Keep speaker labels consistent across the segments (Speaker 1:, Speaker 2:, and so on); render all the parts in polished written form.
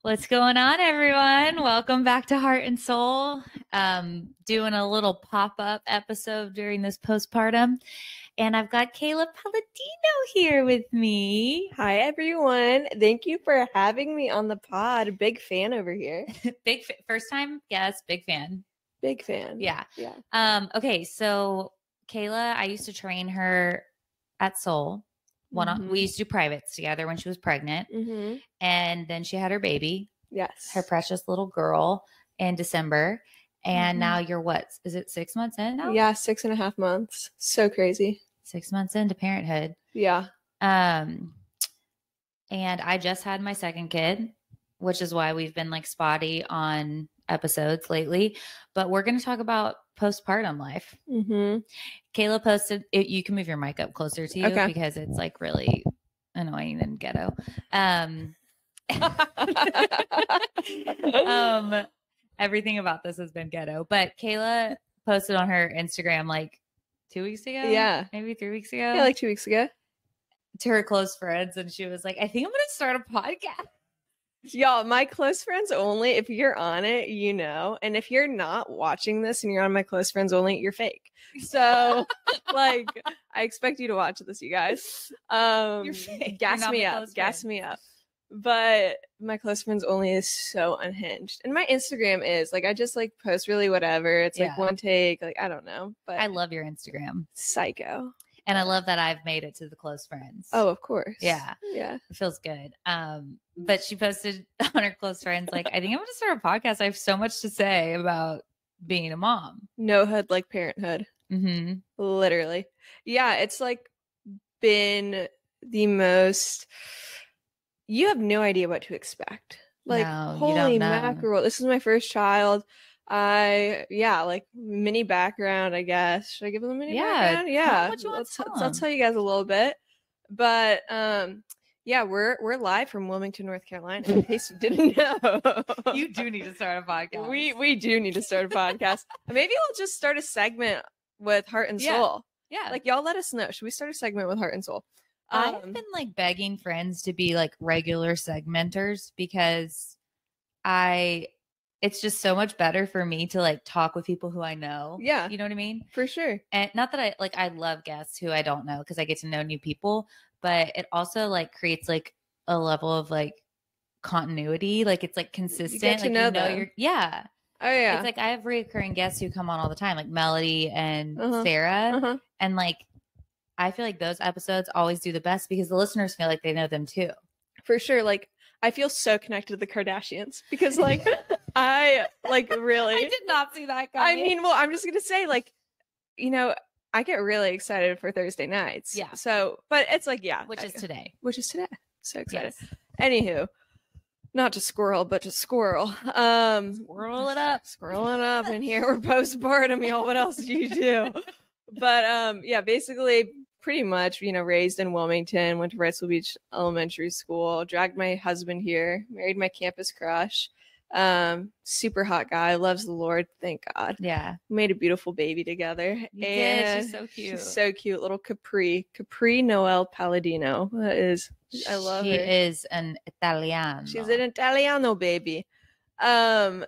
Speaker 1: What's going on, everyone? Welcome back to Heart and Soul. Doing a little pop-up episode during this postpartum. And I've got Kayla Paladino here with me.
Speaker 2: Hi, everyone. Thank you for having me on the pod. Big fan over here.
Speaker 1: First time guest, big fan.
Speaker 2: Big fan.
Speaker 1: Yeah.
Speaker 2: Yeah.
Speaker 1: Okay, so Kayla, I used to train her at Soul. We used to do privates together when she was pregnant.
Speaker 2: Mm-hmm.
Speaker 1: And then she had her baby.
Speaker 2: Yes.
Speaker 1: Her precious little girl in December. And now you're what? Is it 6 months in now?
Speaker 2: Yeah, 6.5 months. So crazy.
Speaker 1: 6 months into parenthood.
Speaker 2: Yeah.
Speaker 1: And I just had my second kid, which is why we've been like spotty on episodes lately. But we're going to talk about postpartum life.
Speaker 2: Mm-hmm.
Speaker 1: Kayla posted, you can move your mic up closer to you because it's like really annoying and ghetto. Everything about this has been ghetto, but Kayla posted on her Instagram like 2 weeks ago.
Speaker 2: Yeah.
Speaker 1: Maybe 3 weeks ago.
Speaker 2: Yeah, like 2 weeks ago.
Speaker 1: To her close friends. And she was like, I think I'm going to start a podcast.
Speaker 2: Y'all, my close friends only, if you're on it, you know. And if you're not watching this and you're on my close friends only, you're fake. So, like, I expect you to watch this, you guys.
Speaker 1: You're fake.
Speaker 2: Gas me up. But my close friends only is so unhinged. And my Instagram is, like, I just, like, post really whatever. It's, like, one take. Like, I don't know. But
Speaker 1: I love your Instagram.
Speaker 2: Psycho.
Speaker 1: And I love that I've made it to the close friends.
Speaker 2: Oh, of course.
Speaker 1: Yeah.
Speaker 2: Yeah.
Speaker 1: It feels good. But she posted on her close friends, like, I think I'm going to start a podcast. I have so much to say about being a mom.
Speaker 2: No hood like parenthood.
Speaker 1: Mm-hmm.
Speaker 2: Literally. Yeah. It's like been the most, you have no idea what to expect. Like,
Speaker 1: no,
Speaker 2: holy mackerel. This is my first child. Like mini background, I guess. Should I give them a mini background? Yeah. I'll tell you guys a little bit. But we're live from Wilmington, North Carolina. In case you didn't know.
Speaker 1: You do need to start a podcast.
Speaker 2: We do need to start a podcast. Maybe we'll just start a segment with Heart and Soul.
Speaker 1: Yeah.
Speaker 2: Like, y'all let us know. Should we start a segment with Heart and Soul?
Speaker 1: I've been like begging friends to be like regular segmenters because it's just so much better for me to like talk with people who I know.
Speaker 2: Yeah.
Speaker 1: You know what I mean?
Speaker 2: For sure.
Speaker 1: And not that I love guests who I don't know because I get to know new people, but it also like creates like a level of like continuity. Like it's like consistent.
Speaker 2: You get to know them.
Speaker 1: Yeah.
Speaker 2: Oh yeah.
Speaker 1: It's like I have recurring guests who come on all the time, like Melody and Sarah. And like I feel like those episodes always do the best because the listeners feel like they know them too.
Speaker 2: For sure. Like I feel so connected to the Kardashians because like I like really
Speaker 1: I did not see that coming.
Speaker 2: I mean, well, I'm just gonna say, like, you know, I get really excited for Thursday nights.
Speaker 1: Yeah.
Speaker 2: So, but it's like, yeah.
Speaker 1: Which is today.
Speaker 2: So excited.
Speaker 1: Yes.
Speaker 2: Anywho, not to squirrel, but to squirrel.
Speaker 1: Squirrel it up.
Speaker 2: And here we're postpartum, y'all. What else do you do? But basically pretty much, raised in Wilmington, went to Wrightsville Beach Elementary School, dragged my husband here, married my campus crush. Super hot guy, loves the Lord, thank God.
Speaker 1: Yeah.
Speaker 2: Made a beautiful baby together.
Speaker 1: She's so cute.
Speaker 2: She's so cute, little Capri Noelle Paladino. I love her.
Speaker 1: She is an Italiano.
Speaker 2: She's an Italiano baby. And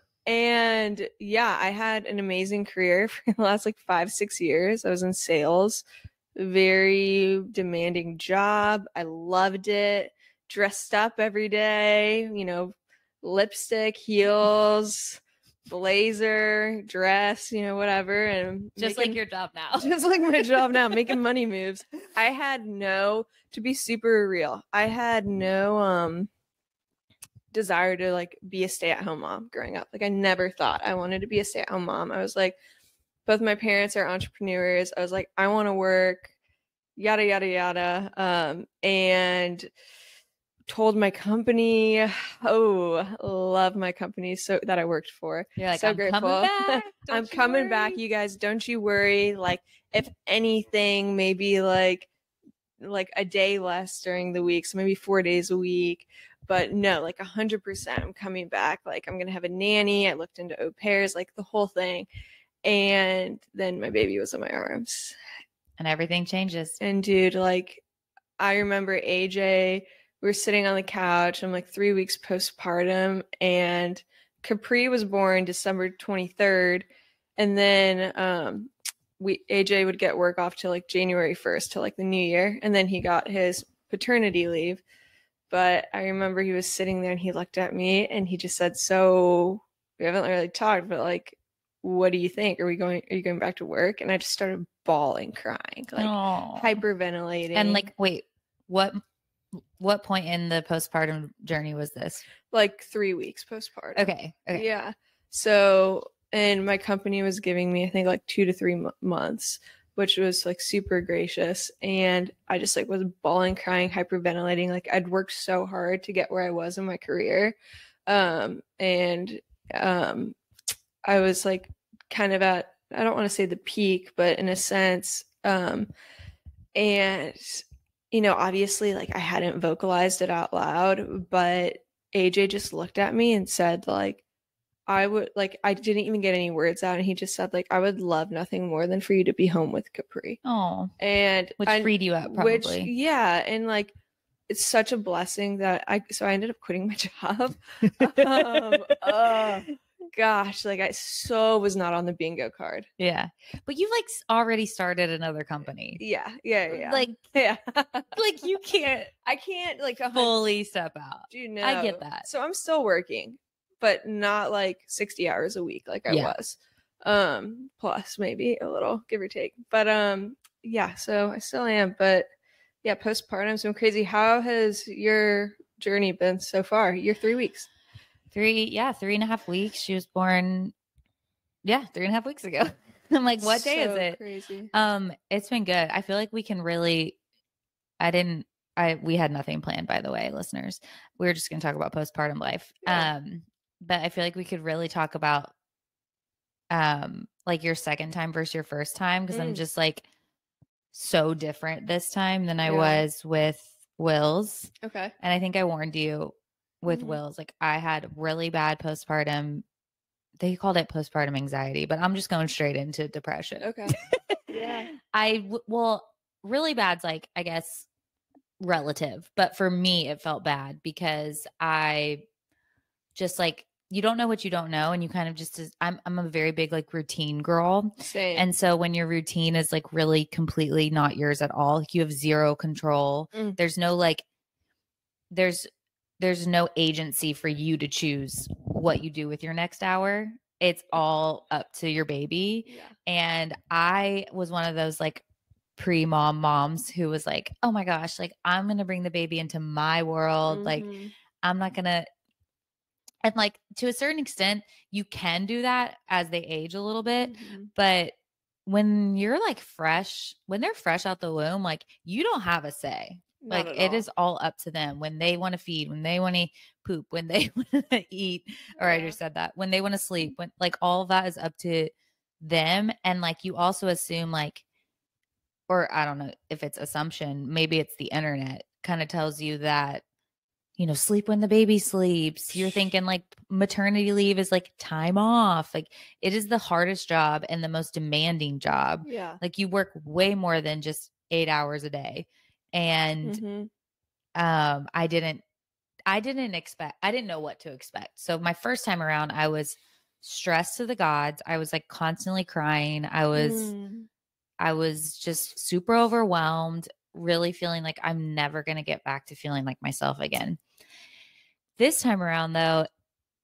Speaker 2: yeah, I had an amazing career for the last like 5-6 years. I was in sales, very demanding job. I loved it. Dressed up every day, lipstick, heels, blazer, dress, whatever. And
Speaker 1: just like your job now.
Speaker 2: Just like my job now, making money moves. To be super real, I had no desire to like be a stay-at-home mom growing up. Like I never thought I wanted to be a stay-at-home mom. I was like, both my parents are entrepreneurs. I was like, I want to work, yada, yada, yada. And told my company, love my company so that I worked for.
Speaker 1: You're like,
Speaker 2: so
Speaker 1: I'm
Speaker 2: grateful.
Speaker 1: Coming back.
Speaker 2: I'm coming back, you guys. Don't you worry. Like if anything, maybe like a day less during the week, so maybe 4 days a week. But no, like 100%, I'm coming back. Like I'm gonna have a nanny. I looked into au pairs, like the whole thing. And then my baby was in my arms.
Speaker 1: And everything changes.
Speaker 2: And dude, like I remember AJ we were sitting on the couch. I'm like 3 weeks postpartum, and Capri was born December 23rd, and then AJ would get work off till like January 1st, till like the new year, and then he got his paternity leave. But I remember he was sitting there and he looked at me and he just said, "So we haven't really talked, but like, what do you think? Are you going back to work?" And I just started bawling, crying, like hyperventilating.
Speaker 1: And like, wait, what point in the postpartum journey was this?
Speaker 2: Like 3 weeks postpartum.
Speaker 1: Okay.
Speaker 2: Yeah. So, and my company was giving me, I think, like 2 to 3 months, which was like super gracious. And I just like was bawling, crying, hyperventilating. Like I'd worked so hard to get where I was in my career. I was like kind of at, I don't want to say the peak, but in a sense, and you know, obviously like I hadn't vocalized it out loud, but AJ just looked at me and said like, I didn't even get any words out, and he just said like, "I would love nothing more than for you to be home with Capri."
Speaker 1: Oh,
Speaker 2: and
Speaker 1: which freed you up, probably.
Speaker 2: Yeah, and like, it's such a blessing that I ended up quitting my job. Gosh, like I was not on the bingo card.
Speaker 1: Yeah, but you like already started another company.
Speaker 2: Yeah.
Speaker 1: Like,
Speaker 2: yeah,
Speaker 1: like you can't.
Speaker 2: I can't like
Speaker 1: fully step out.
Speaker 2: Do know?
Speaker 1: I get that.
Speaker 2: So I'm still working, but not like 60 hours a week like I was. Plus maybe a little, give or take. But yeah, so I still am. But yeah, postpartum's been crazy. How has your journey been so far? You're 3 weeks.
Speaker 1: 3.5 weeks. She was born 3.5 weeks ago. I'm like, what day is it?
Speaker 2: Crazy.
Speaker 1: It's been good. I feel like we can really we had nothing planned, by the way, listeners. We were just gonna talk about postpartum life.
Speaker 2: Yeah.
Speaker 1: But I feel like we could really talk about like your second time versus your first time, because I'm just like so different this time than I was with Will's.
Speaker 2: Okay.
Speaker 1: And I think I warned you with Will's, like I had really bad postpartum. They called it postpartum anxiety, but I'm just going straight into depression.
Speaker 2: Okay. Yeah.
Speaker 1: Well, really bad's like, I guess, relative, but for me it felt bad because I just like, you don't know what you don't know, and you kind of just I'm a very big like routine girl.
Speaker 2: Same.
Speaker 1: And so when your routine is like really completely not yours at all, like you have zero control. There's no like there's no agency for you to choose what you do with your next hour. It's all up to your baby.
Speaker 2: Yeah. And
Speaker 1: I was one of those like pre-mom moms who was like, oh my gosh, like I'm going to bring the baby into my world. Like I'm not going to, and like to a certain extent, you can do that as they age a little bit. But when you're like when they're fresh out the womb, like you don't have a say. Like it is all up to them when they want to feed, when they want to poop, when they want to eat, or I just said that, when they want to sleep, when like all of that is up to them. And like you also assume like, or I don't know if it's assumption, maybe it's the internet kind of tells you that, you know, sleep when the baby sleeps. You're thinking like maternity leave is like time off. Like it is the hardest job and the most demanding job.
Speaker 2: Yeah.
Speaker 1: Like you work way more than just 8 hours a day. And I didn't know what to expect. So my first time around, I was stressed to the gods. I was like constantly crying. I was just super overwhelmed, really feeling like I'm never going to get back to feeling like myself again. This time around though,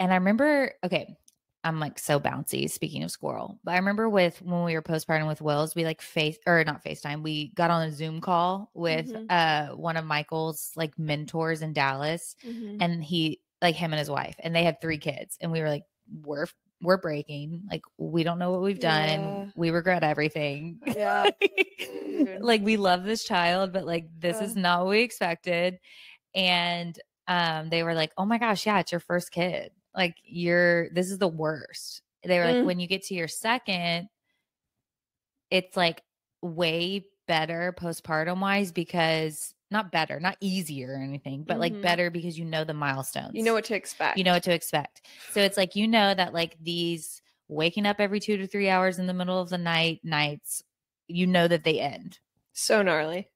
Speaker 1: and I remember, okay, I'm like so bouncy, speaking of squirrel, but I remember when we were postpartum with Will's, we like not FaceTime. We got on a Zoom call with one of Michael's like mentors in Dallas, and he like him and his wife, and they had 3 kids, and we were like, we're breaking. Like we don't know what we've done. We regret everything.
Speaker 2: Yeah.
Speaker 1: Like we love this child, but like this is not what we expected. And they were like, oh my gosh, yeah, it's your first kid. Like this is the worst. They were like, when you get to your second, it's like way better postpartum wise, because not better, not easier or anything, but like better because you know the milestones.
Speaker 2: You know what to expect.
Speaker 1: So it's like, you know that like these waking up every 2 to 3 hours in the middle of the nights, you know that they end.
Speaker 2: So gnarly.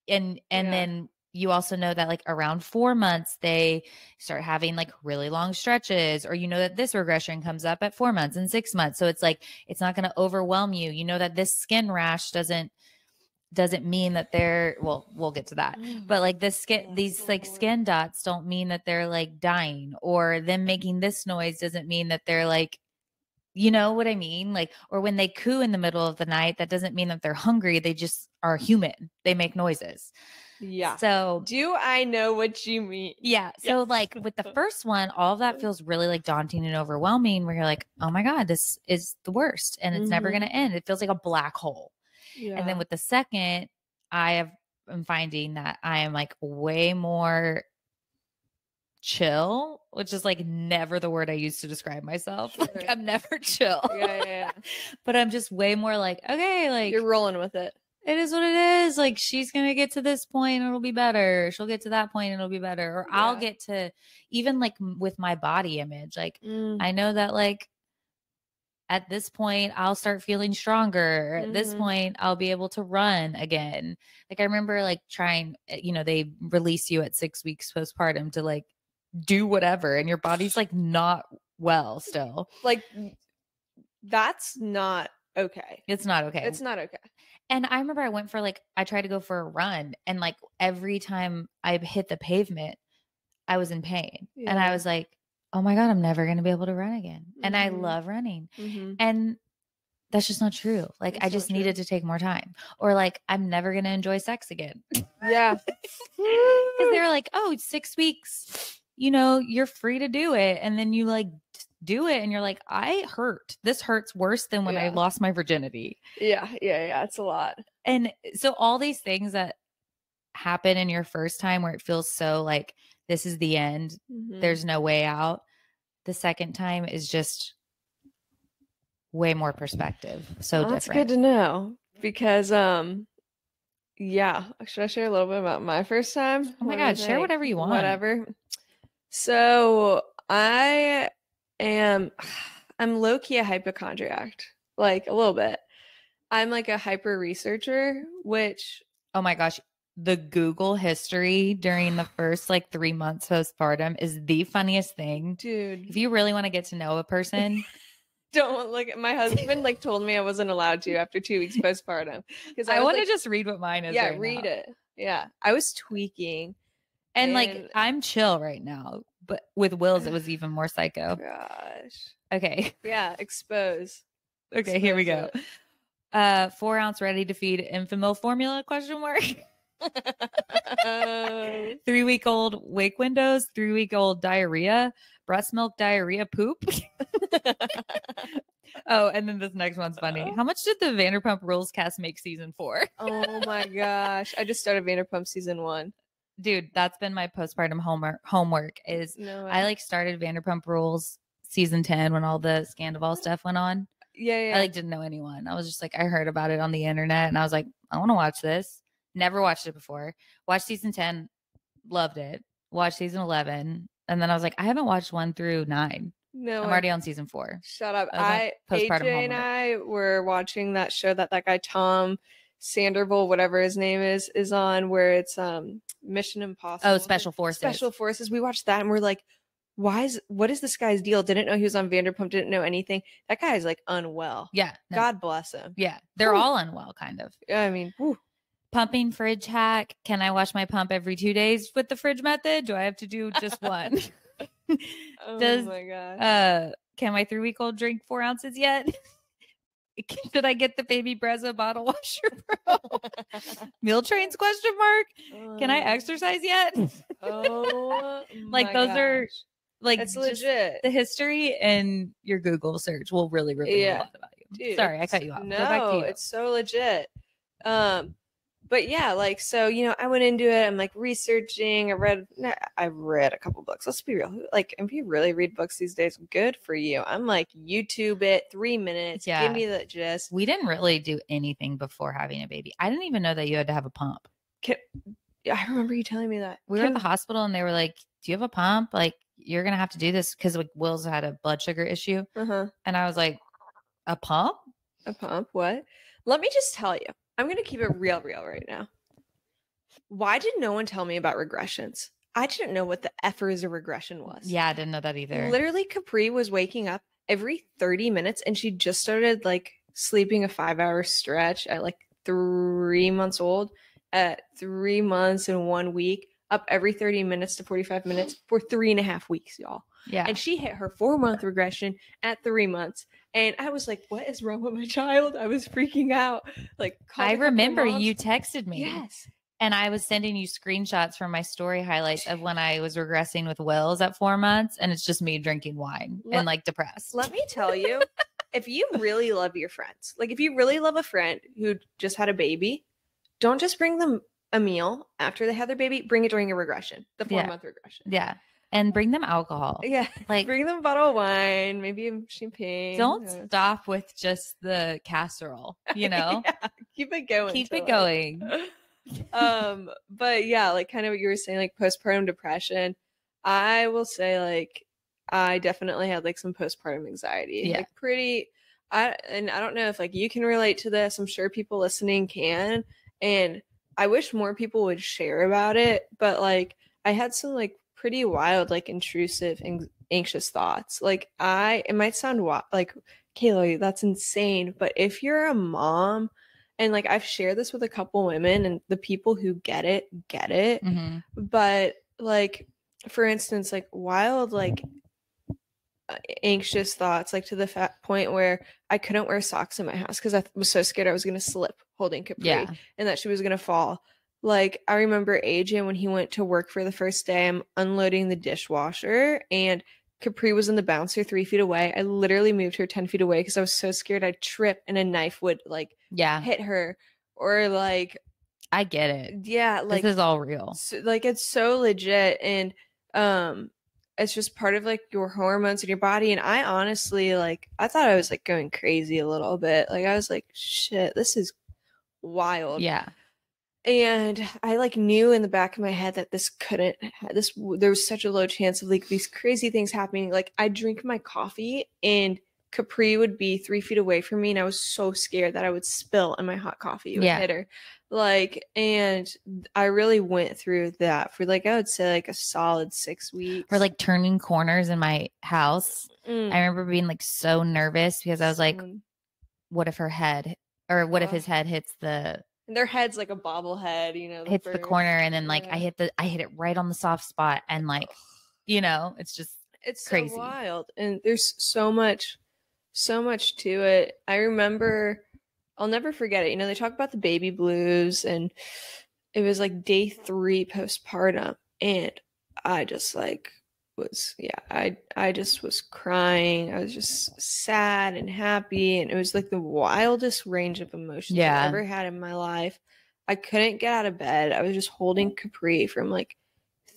Speaker 1: And then you also know that like around 4 months, they start having like really long stretches, or you know that this regression comes up at 4 months and 6 months. So it's like, it's not going to overwhelm you. You know that this skin rash doesn't mean that they're, well, we'll get to that, but like this skin, these like skin dots don't mean that they're like dying, or them making this noise doesn't mean that they're like, you know what I mean? Like, or when they coo in the middle of the night, that doesn't mean that they're hungry. They just are human. They make noises.
Speaker 2: Yeah.
Speaker 1: So
Speaker 2: do I know what you mean?
Speaker 1: yeah. So like with the first one, all of that feels really like daunting and overwhelming, where you're like, oh my God, this is the worst and it's never going to end. It feels like a black hole.
Speaker 2: Yeah.
Speaker 1: And then with the second, I'm finding that I am like way more chill, which is like never the word I use to describe myself.
Speaker 2: Sure.
Speaker 1: Like I'm never chill.
Speaker 2: Yeah.
Speaker 1: But I'm just way more like, okay, like
Speaker 2: You're rolling with it.
Speaker 1: it is what it is. Like she's going to get to this point and it'll be better. She'll get to that point and it'll be better. Or I'll get to, even like with my body image. Like I know that like at this point I'll start feeling stronger. At this point I'll be able to run again. Like I remember like trying, you know, they release you at 6 weeks postpartum to like do whatever, and your body's like not well still.
Speaker 2: Like that's not okay.
Speaker 1: It's not okay.
Speaker 2: It's not okay.
Speaker 1: And I remember I went for like, I tried to go for a run, and like every time I hit the pavement, I was in pain. And I was like, oh my God, I'm never going to be able to run again. And I love running. And that's just not true. Like I just needed to take more time, or like, I'm never going to enjoy sex again.
Speaker 2: Yeah.
Speaker 1: Because they're like, oh, 6 weeks, you know, you're free to do it. And then you like do it and you're like, I hurt. This hurts worse than when I lost my virginity.
Speaker 2: Yeah. It's a lot.
Speaker 1: And so all these things that happen in your first time where it feels so like this is the end, there's no way out. The second time is just way more perspective. So different.
Speaker 2: That's good to know, because yeah, should I share a little bit about my first time?
Speaker 1: Oh my God, share whatever you want.
Speaker 2: Whatever. So I'm low-key a hypochondriac, like a little bit. I'm like a hyper researcher, which,
Speaker 1: oh my gosh, the Google history during the first like 3 months postpartum is the funniest thing.
Speaker 2: Dude,
Speaker 1: if you really want to get to know a person,
Speaker 2: don't look. My husband like told me I wasn't allowed to after 2 weeks postpartum, because
Speaker 1: I want to just read what mine is.
Speaker 2: Yeah,
Speaker 1: right
Speaker 2: read
Speaker 1: now.
Speaker 2: it. Yeah, I was tweaking,
Speaker 1: and like I'm chill right now, but with Will's it was even more psycho.
Speaker 2: Gosh.
Speaker 1: Okay.
Speaker 2: Yeah, expose.
Speaker 1: Okay, here we go. 4-ounce ready to feed infant milk formula ? 3-week-old wake windows, 3-week-old diarrhea, breast milk diarrhea poop. Oh, and then this next one's funny. How much did the Vanderpump Rules cast make season 4?
Speaker 2: Oh my gosh. I just started Vanderpump season 1.
Speaker 1: Dude, that's been my postpartum homework is I like started Vanderpump Rules season 10 when all the Scandival stuff went on.
Speaker 2: Yeah.
Speaker 1: I like didn't know anyone. I was just like, I heard about it on the internet and I was like, I want to watch this. Never watched it before. Watched season 10, loved it. Watched season 11, and then I was like, I haven't watched 1 through 9.
Speaker 2: No,
Speaker 1: I'm already on season 4.
Speaker 2: Shut up. AJ and I were watching that show that guy Tom Sandoval, whatever his name is on, where it's Mission Impossible.
Speaker 1: Oh, Special Forces.
Speaker 2: Special Forces. We watched that and we're like, what is this guy's deal? Didn't know he was on Vanderpump, didn't know anything. That guy is like unwell.
Speaker 1: Yeah. No.
Speaker 2: God bless him.
Speaker 1: Yeah. They're all unwell, kind of.
Speaker 2: I mean, whew.
Speaker 1: Pumping fridge hack. Can I wash my pump every 2 days with the fridge method? Do I have to do just one?
Speaker 2: Oh my
Speaker 1: gosh. Can my 3-week-old drink 4 ounces yet? Did I get the baby Brezza bottle washer, bro? Meal trains ? Can I exercise yet?
Speaker 2: Oh
Speaker 1: like those are like
Speaker 2: it's legit.
Speaker 1: The history and your Google search will really reveal a lot about you.
Speaker 2: Dude,
Speaker 1: sorry, I cut you off.
Speaker 2: No,
Speaker 1: go back to you.
Speaker 2: It's so legit. But yeah, like, so, you know, I went into it. I'm like researching. I read a couple books. Let's be real. Like, if you really read books these days, good for you. I'm like, YouTube it, 3 minutes. Yeah. Give me the gist.
Speaker 1: We didn't really do anything before having a baby. I didn't even know that you had to have a pump.
Speaker 2: I remember you telling me that.
Speaker 1: We were at the hospital and they were like, do you have a pump? Like, you're going to have to do this because like Will's had a blood sugar issue. And I was like, a pump?
Speaker 2: A pump? What? Let me just tell you. I'm going to keep it real right now. Why did no one tell me about regressions? I didn't know what the effers a regression was.
Speaker 1: Yeah, I didn't know that either.
Speaker 2: Literally, Capri was waking up every 30 minutes and she just started like sleeping a 5-hour stretch at like 3 months old. At 3 months and 1 week, up every 30 minutes to 45 minutes for 3.5 weeks, y'all.
Speaker 1: Yeah.
Speaker 2: And she hit her 4-month regression at 3 months. And I was like, what is wrong with my child? I was freaking out. Like,
Speaker 1: I remember you texted me.
Speaker 2: Yes.
Speaker 1: And I was sending you screenshots from my story highlights of when I was regressing with Wills at 4 months. And it's just me drinking wine and like depressed.
Speaker 2: Let me tell you, if you really love your friends, like if you really love a friend who just had a baby, don't just bring them a meal after they have their baby. Bring it during a regression, the 4-month regression.
Speaker 1: Yeah. And bring them alcohol.
Speaker 2: Yeah.
Speaker 1: Like,
Speaker 2: bring them a bottle of wine, maybe a champagne.
Speaker 1: Don't stop with just the casserole, you know?
Speaker 2: Yeah, keep it going.
Speaker 1: Keep it going.
Speaker 2: But yeah, like kind of what you were saying, like postpartum depression. I will say, like, I definitely had like some postpartum anxiety.
Speaker 1: Yeah.
Speaker 2: Like and I don't know if like you can relate to this. I'm sure people listening can. And I wish more people would share about it. But like I had some like pretty wild, like intrusive and anxious thoughts. Like it might sound like, Kayla, that's insane. But if you're a mom, and like I've shared this with a couple women, and the people who get it.
Speaker 1: Mm-hmm.
Speaker 2: But like, for instance, like wild, like anxious thoughts, like to the point where I couldn't wear socks in my house because I was so scared I was going to slip holding Capri and that she was going to fall. Like I remember AJ when he went to work for the first day, I'm unloading the dishwasher and Capri was in the bouncer 3 feet away. I literally moved her 10 feet away because I was so scared I'd trip and a knife would like hit her, or like
Speaker 1: I get it.
Speaker 2: Yeah, like
Speaker 1: this is all real.
Speaker 2: So, like it's so legit, and it's just part of like your hormones in your body. And I honestly, like, I thought I was like going crazy a little bit. Like I was like, shit, this is wild.
Speaker 1: Yeah.
Speaker 2: And I like knew in the back of my head that there was such a low chance of like these crazy things happening. Like I drink my coffee and Capri would be 3 feet away from me, and I was so scared that I would spill and my hot coffee would hit her. Like, and I really went through that for like, I would say like a solid 6 weeks.
Speaker 1: Or like turning corners in my house. I remember being like so nervous because I was like, what if his head hits the...
Speaker 2: And their head's like a bobblehead, you know,
Speaker 1: hits the corner, and then like I hit it right on the soft spot, and like, you know, it's crazy.
Speaker 2: So wild. And there's so much to it. I remember, I'll never forget it. You know, they talk about the baby blues, and it was like day 3 postpartum, and I just like I just was crying. I was just sad and happy, and it was like the wildest range of emotions I've ever had in my life. I couldn't get out of bed. I was just holding Capri from like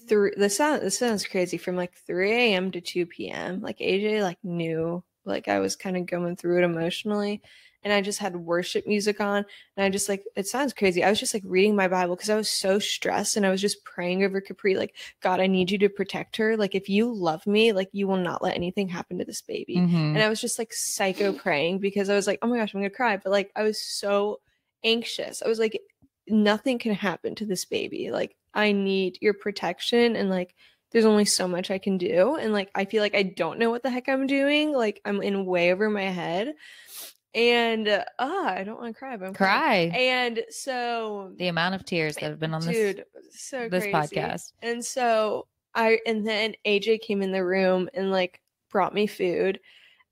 Speaker 2: this sounds crazy, from like 3 a.m. to 2 p.m. Like AJ like knew like I was kind of going through it emotionally, and I just had worship music on, and I just like, it sounds crazy, I was just like reading my Bible because I was so stressed, and I was just praying over Capri, like, God, I need you to protect her. Like, if you love me, like, you will not let anything happen to this baby. And I was just like psycho praying because I was like, oh my gosh, I'm gonna cry. But like, I was so anxious. I was like, nothing can happen to this baby. Like, I need your protection, and like, there's only so much I can do. And like, I feel like I don't know what the heck I'm doing. Like, I'm in way over my head. And I don't want to cry, but I'm crying. And so
Speaker 1: the amount of tears that have been on
Speaker 2: this
Speaker 1: podcast.
Speaker 2: And so and then AJ came in the room and like brought me food,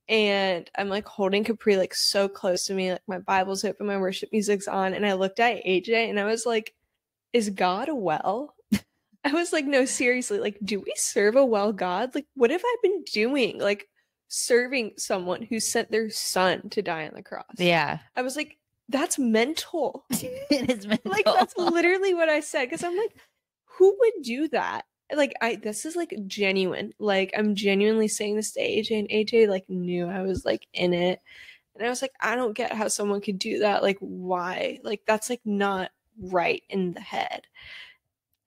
Speaker 2: and I'm like holding Capri like so close to me, like my Bible's open, my worship music's on, and I looked at AJ and I was like, is God well? I was like, no, seriously, like, do we serve a well God? Like, what have I been doing? Like, serving someone who sent their son to die on the cross.
Speaker 1: Yeah.
Speaker 2: I was like, that's mental.
Speaker 1: It is mental.
Speaker 2: Like, that's literally what I said. Because I'm like, who would do that? Like, this is like genuine. Like, I'm genuinely saying this to AJ, and AJ like knew I was like in it. And I was like, I don't get how someone could do that. Like, why? Like, that's like not right in the head.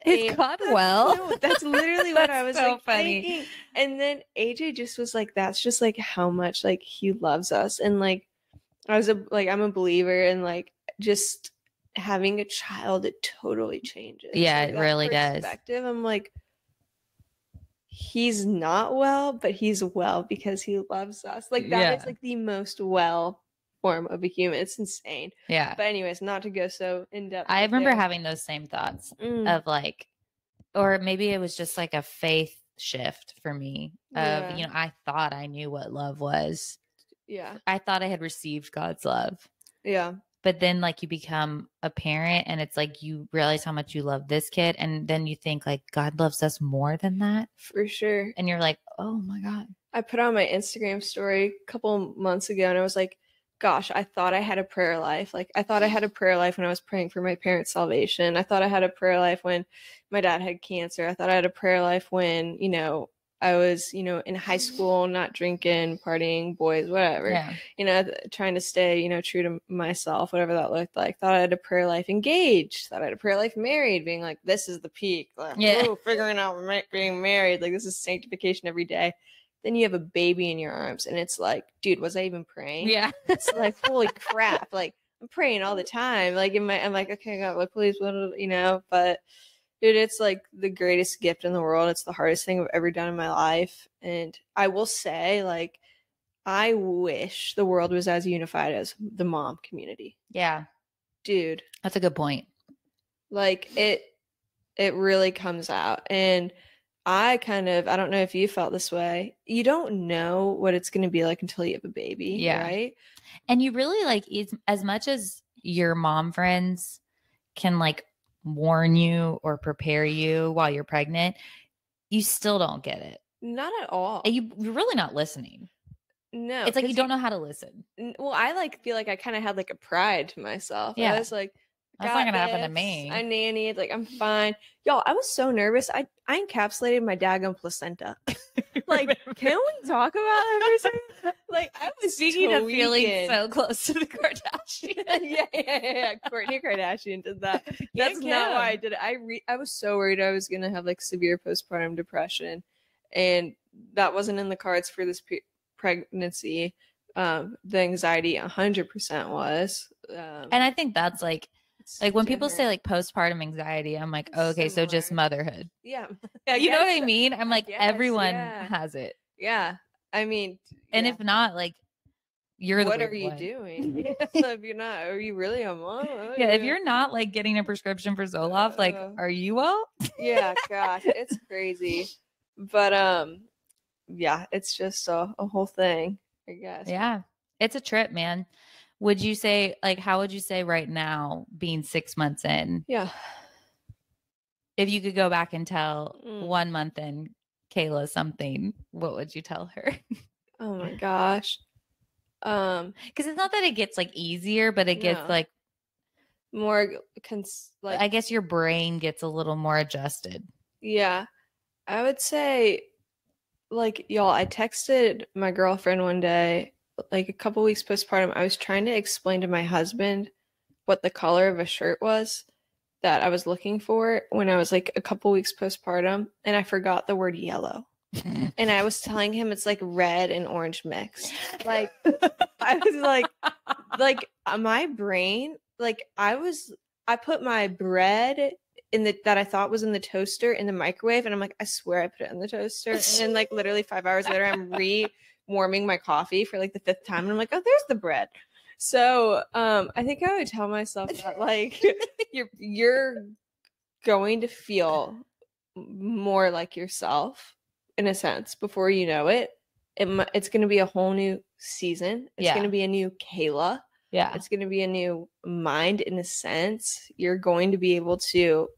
Speaker 1: Is God well?
Speaker 2: No, that's literally what I was
Speaker 1: so
Speaker 2: like
Speaker 1: funny.
Speaker 2: thinking. And then AJ just was like, that's just like how much like he loves us. And like I'm a believer, and like just having a child, it totally changes.
Speaker 1: Yeah,
Speaker 2: like,
Speaker 1: it
Speaker 2: that
Speaker 1: really does.
Speaker 2: perspective, I'm like, he's not well, but he's well because he loves us. Like that
Speaker 1: Yeah.
Speaker 2: is like the most well form of a human. It's insane.
Speaker 1: Yeah.
Speaker 2: But anyways, not to go so in depth.
Speaker 1: I remember
Speaker 2: there.
Speaker 1: having those same thoughts of like, or maybe it was just like a faith shift for me of,
Speaker 2: Yeah.
Speaker 1: you know, I thought I knew what love was.
Speaker 2: Yeah.
Speaker 1: I thought I had received God's love.
Speaker 2: Yeah.
Speaker 1: But then like you become a parent and it's like you realize how much you love this kid. And then you think like God loves us more than that.
Speaker 2: For sure.
Speaker 1: And you're like, oh my God.
Speaker 2: I put on my Instagram story a couple months ago and I was like, gosh, I thought I had a prayer life. Like I thought I had a prayer life when I was praying for my parents' salvation. I thought I had a prayer life when my dad had cancer. I thought I had a prayer life when, you know, I was, you know, in high school, not drinking, partying, boys, whatever,
Speaker 1: Yeah.
Speaker 2: you know, trying to stay, you know, true to myself, whatever that looked like. Thought I had a prayer life engaged, thought I had a prayer life married, being like, this is the peak. Like,
Speaker 1: Yeah.
Speaker 2: ooh, figuring out being married. Like, this is sanctification every day. Then you have a baby in your arms and it's like, dude, was I even praying?
Speaker 1: Yeah.
Speaker 2: It's like, holy crap. Like, I'm praying all the time. Like, I'm like, okay, God, like, please, you know, but dude, it's like the greatest gift in the world. It's the hardest thing I've ever done in my life. And I will say, like, I wish the world was as unified as the mom community.
Speaker 1: Yeah.
Speaker 2: Dude.
Speaker 1: That's a good point.
Speaker 2: Like, it really comes out. And I don't know if you felt this way. You don't know what it's going to be like until you have a baby, right?
Speaker 1: And you really like, as much as your mom friends can like warn you or prepare you while you're pregnant, you still don't get it.
Speaker 2: Not at all.
Speaker 1: And you're really not listening.
Speaker 2: No.
Speaker 1: It's like you don't know how to listen.
Speaker 2: Well, I like feel like I kind of had like a pride to myself.
Speaker 1: Yeah.
Speaker 2: I was like,
Speaker 1: that's not gonna happen to me.
Speaker 2: I nannied, like I'm fine. Y'all, I was so nervous. I encapsulated my daggone placenta. Like, can we talk about that for a second? Like, I was
Speaker 1: speaking of feeling so close to the Kardashians.
Speaker 2: yeah. Kourtney Kardashian did that. That's not why I did it. I was so worried I was gonna have like severe postpartum depression, and that wasn't in the cards for this pregnancy. The anxiety 100% was.
Speaker 1: And I think that's like when people say like postpartum anxiety, I'm like, oh, okay, so just motherhood.
Speaker 2: Yeah.
Speaker 1: You know what I mean? I'm like, everyone has it.
Speaker 2: Yeah. I mean,
Speaker 1: and if not, like,
Speaker 2: what are you doing? If you're not, are you really a mom?
Speaker 1: Yeah, if you're not like getting a prescription for Zoloft, like, are you well?
Speaker 2: Yeah, gosh, it's crazy. But yeah, it's just a whole thing, I guess.
Speaker 1: Yeah, it's a trip, man. Would you say, like, how would you say right now, being 6 months in?
Speaker 2: Yeah.
Speaker 1: If you could go back and tell 1 month in Kayla something, what would you tell her?
Speaker 2: Oh my gosh.
Speaker 1: Because it's not that it gets like easier, but it gets like
Speaker 2: more
Speaker 1: like, I guess your brain gets a little more adjusted.
Speaker 2: Yeah. I would say, like, y'all, I texted my girlfriend one day, like a couple weeks postpartum. I was trying to explain to my husband what the color of a shirt was that I was looking for when I was like a couple weeks postpartum, and I forgot the word yellow. And I was telling him it's like red and orange mix. Like, I was like my brain, like I put my bread that I thought was in the toaster in the microwave, and I'm like, I swear I put it in the toaster. And then like literally 5 hours later, I'm warming my coffee for like the 5th time, and I'm like, oh, there's the bread. So I think I would tell myself that like you're going to feel more like yourself in a sense before you know it. It's going to be a whole new season. It's going to be a new Kayla.
Speaker 1: Yeah.
Speaker 2: It's going to be a new mind in a sense. You're going to be able to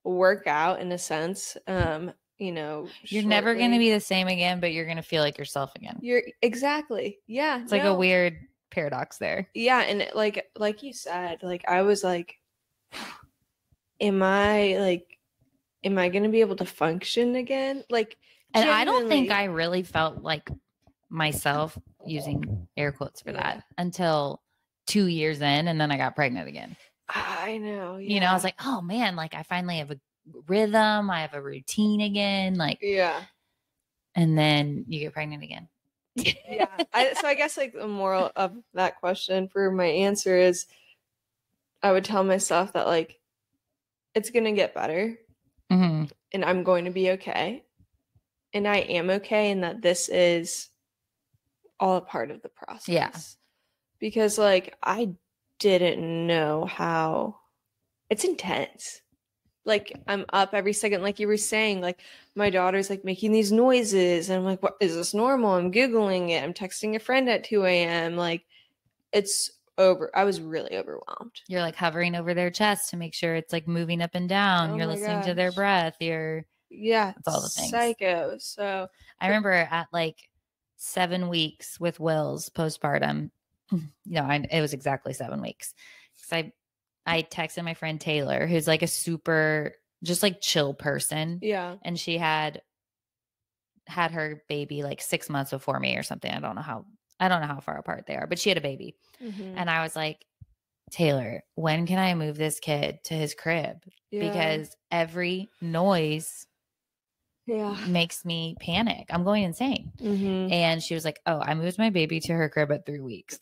Speaker 2: work out in a sense. You know,
Speaker 1: you're never going to be the same again, but you're going to feel like yourself again.
Speaker 2: You're exactly. Yeah.
Speaker 1: It's like a weird paradox there.
Speaker 2: Yeah. And like you said, like I was like, am I going to be able to function again? Like,
Speaker 1: and I don't think I really felt like myself, using air quotes for that, until 2 years in, and then I got pregnant again.
Speaker 2: I know. Yeah.
Speaker 1: You know, I was like, oh man, like I finally have a rhythm. I have a routine again. Like,
Speaker 2: yeah.
Speaker 1: And then you get pregnant again.
Speaker 2: Yeah. So I guess like the moral of that question for my answer is I would tell myself that like it's gonna get better
Speaker 1: Mm-hmm.
Speaker 2: and I'm going to be okay. And I am okay, and that this is all a part of the
Speaker 1: Yeah.
Speaker 2: process. Because like I didn't know how it's intense. Like I'm up every second, like you were saying, like my daughter's like making these noises, and I'm like, what is this normal? I'm Googling it, I'm texting a friend at 2 a.m. Like it's over. I was really overwhelmed.
Speaker 1: You're like hovering over their chest to make sure it's like moving up and down.
Speaker 2: Oh
Speaker 1: You're
Speaker 2: my
Speaker 1: listening to their
Speaker 2: gosh.
Speaker 1: breath. You're
Speaker 2: Yeah,
Speaker 1: That's all the things.
Speaker 2: psycho. So
Speaker 1: I remember at like 7 weeks with Will's postpartum. It was exactly 7 weeks. Because I texted my friend Taylor, who's like a super just like chill person.
Speaker 2: yeah.
Speaker 1: And she had her baby like 6 months before me or something. I don't know how far apart they are, but she had a baby.
Speaker 2: Mm-hmm.
Speaker 1: And I was like, Taylor, when can I move this kid to his crib?
Speaker 2: Yeah.
Speaker 1: Because every noise
Speaker 2: Yeah.
Speaker 1: makes me panic. I'm going insane.
Speaker 2: Mm-hmm.
Speaker 1: And she was like, oh, I moved my baby to her crib at 3 weeks.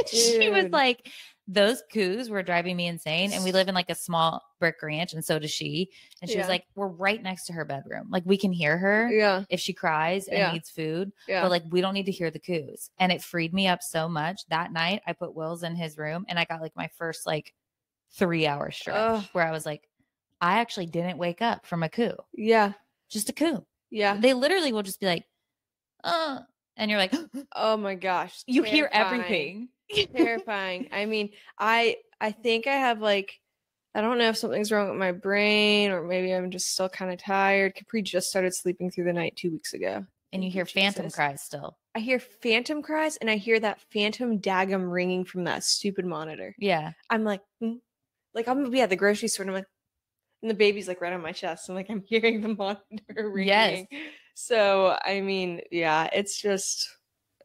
Speaker 1: She was
Speaker 2: Dude.
Speaker 1: like, those coos were driving me insane. And we live in like a small brick ranch, and so does she. And she was
Speaker 2: Yeah.
Speaker 1: like, we're right next to her bedroom. Like we can hear her
Speaker 2: Yeah.
Speaker 1: if she cries and
Speaker 2: Yeah.
Speaker 1: needs food,
Speaker 2: Yeah.
Speaker 1: but like we don't need to hear the coos. And it freed me up so much. That night I put Will's in his room, and I got like my first like 3-hour stretch
Speaker 2: Ugh.
Speaker 1: where I was like, I actually didn't wake up from a coo.
Speaker 2: Yeah.
Speaker 1: Just a coo.
Speaker 2: Yeah.
Speaker 1: They literally will just be like, and you're like,
Speaker 2: oh my gosh.
Speaker 1: you
Speaker 2: Terrifying.
Speaker 1: hear everything.
Speaker 2: Terrifying. I mean, I think I have like, I don't know if something's wrong with my brain, or maybe I'm just still kind of tired. Capri just started sleeping through the night 2 weeks ago.
Speaker 1: And you hear phantom cries still.
Speaker 2: I hear phantom cries, and I hear that phantom daggum ringing from that stupid monitor.
Speaker 1: Yeah.
Speaker 2: I'm like, like I'm gonna be at the grocery store, and I'm like, and the baby's like right on my chest. I'm like, I'm hearing the monitor ringing.
Speaker 1: Yes.
Speaker 2: So I mean, yeah, it's just,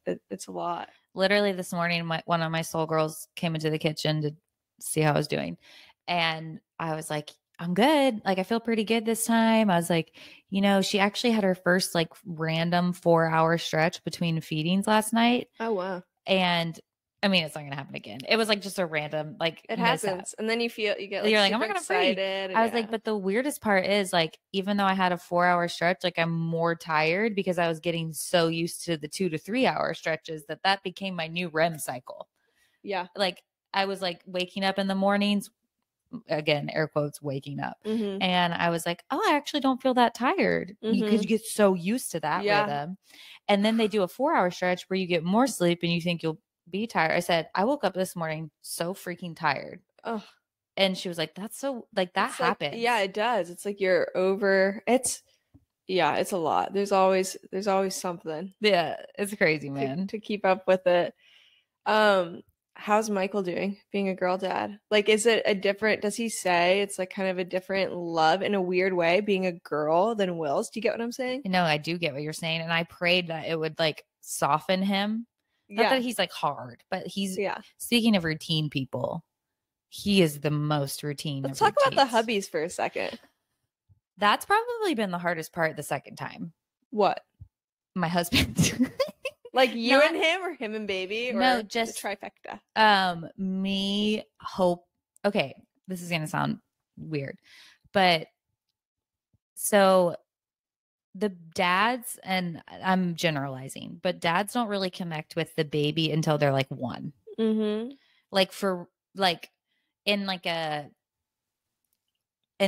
Speaker 2: it's a lot.
Speaker 1: Literally this morning, one of my soul girls came into the kitchen to see how I was doing. And I was like, I'm good. Like, I feel pretty good this time. I was like, she actually had her first like random 4-hour stretch between feedings last night.
Speaker 2: Oh, wow.
Speaker 1: And I mean, it's not going to happen again. It was like just a random, like,
Speaker 2: it
Speaker 1: mishap.
Speaker 2: happens. And then you get like,
Speaker 1: you're like,
Speaker 2: I'm
Speaker 1: not gonna
Speaker 2: excited.
Speaker 1: I was like, but the weirdest part is like, even though I had a 4-hour stretch, like I'm more tired because I was getting so used to the 2 to 3 hour stretches that became my new REM cycle.
Speaker 2: Yeah.
Speaker 1: Like I was like waking up in the mornings, again, air quotes, waking up.
Speaker 2: Mm-hmm.
Speaker 1: And I was like, oh, I actually don't feel that tired, because you get so used to that rhythm. And then they do a 4-hour stretch where you get more sleep and you think you'll be tired. I said, I woke up this morning so freaking tired.
Speaker 2: Oh.
Speaker 1: And she was like, that's so like that
Speaker 2: it's
Speaker 1: happens.
Speaker 2: Like, yeah, it does. It's like you're over. It's a lot. There's always something.
Speaker 1: Yeah, it's crazy, man.
Speaker 2: To keep up with it. How's Michael doing being a girl dad? Like, is it does he say it's like kind of a different love in a weird way being a girl than Will's? Do you get what I'm saying?
Speaker 1: No, I do get what you're saying. And I prayed that it would like soften him. Not that he's like hard, but he's, speaking of routine people, he is the most routine.
Speaker 2: Let's talk about the hubbies for a second.
Speaker 1: That's probably been the hardest part the second time.
Speaker 2: What?
Speaker 1: My husband.
Speaker 2: Like you and him, or him and baby, or
Speaker 1: no, just
Speaker 2: the trifecta?
Speaker 1: Okay, this is gonna sound weird, but so the dads, and I'm generalizing, but dads don't really connect with the baby until they're like 1.
Speaker 2: Mm-hmm.
Speaker 1: Like for like in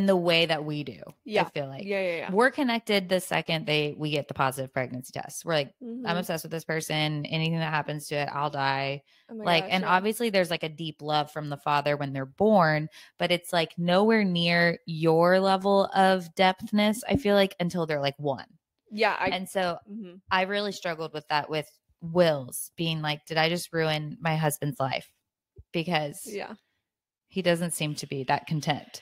Speaker 1: the way that we do.
Speaker 2: Yeah.
Speaker 1: I feel like
Speaker 2: we're
Speaker 1: connected the second we get the positive pregnancy test. We're like, I'm obsessed with this person. Anything that happens to it, I'll die. Obviously there's like a deep love from the father when they're born, but it's like nowhere near your level of depthness, I feel like, until they're like 1.
Speaker 2: Yeah.
Speaker 1: And so I really struggled with that with Will's, being like, did I just ruin my husband's life? Because he doesn't seem to be that content.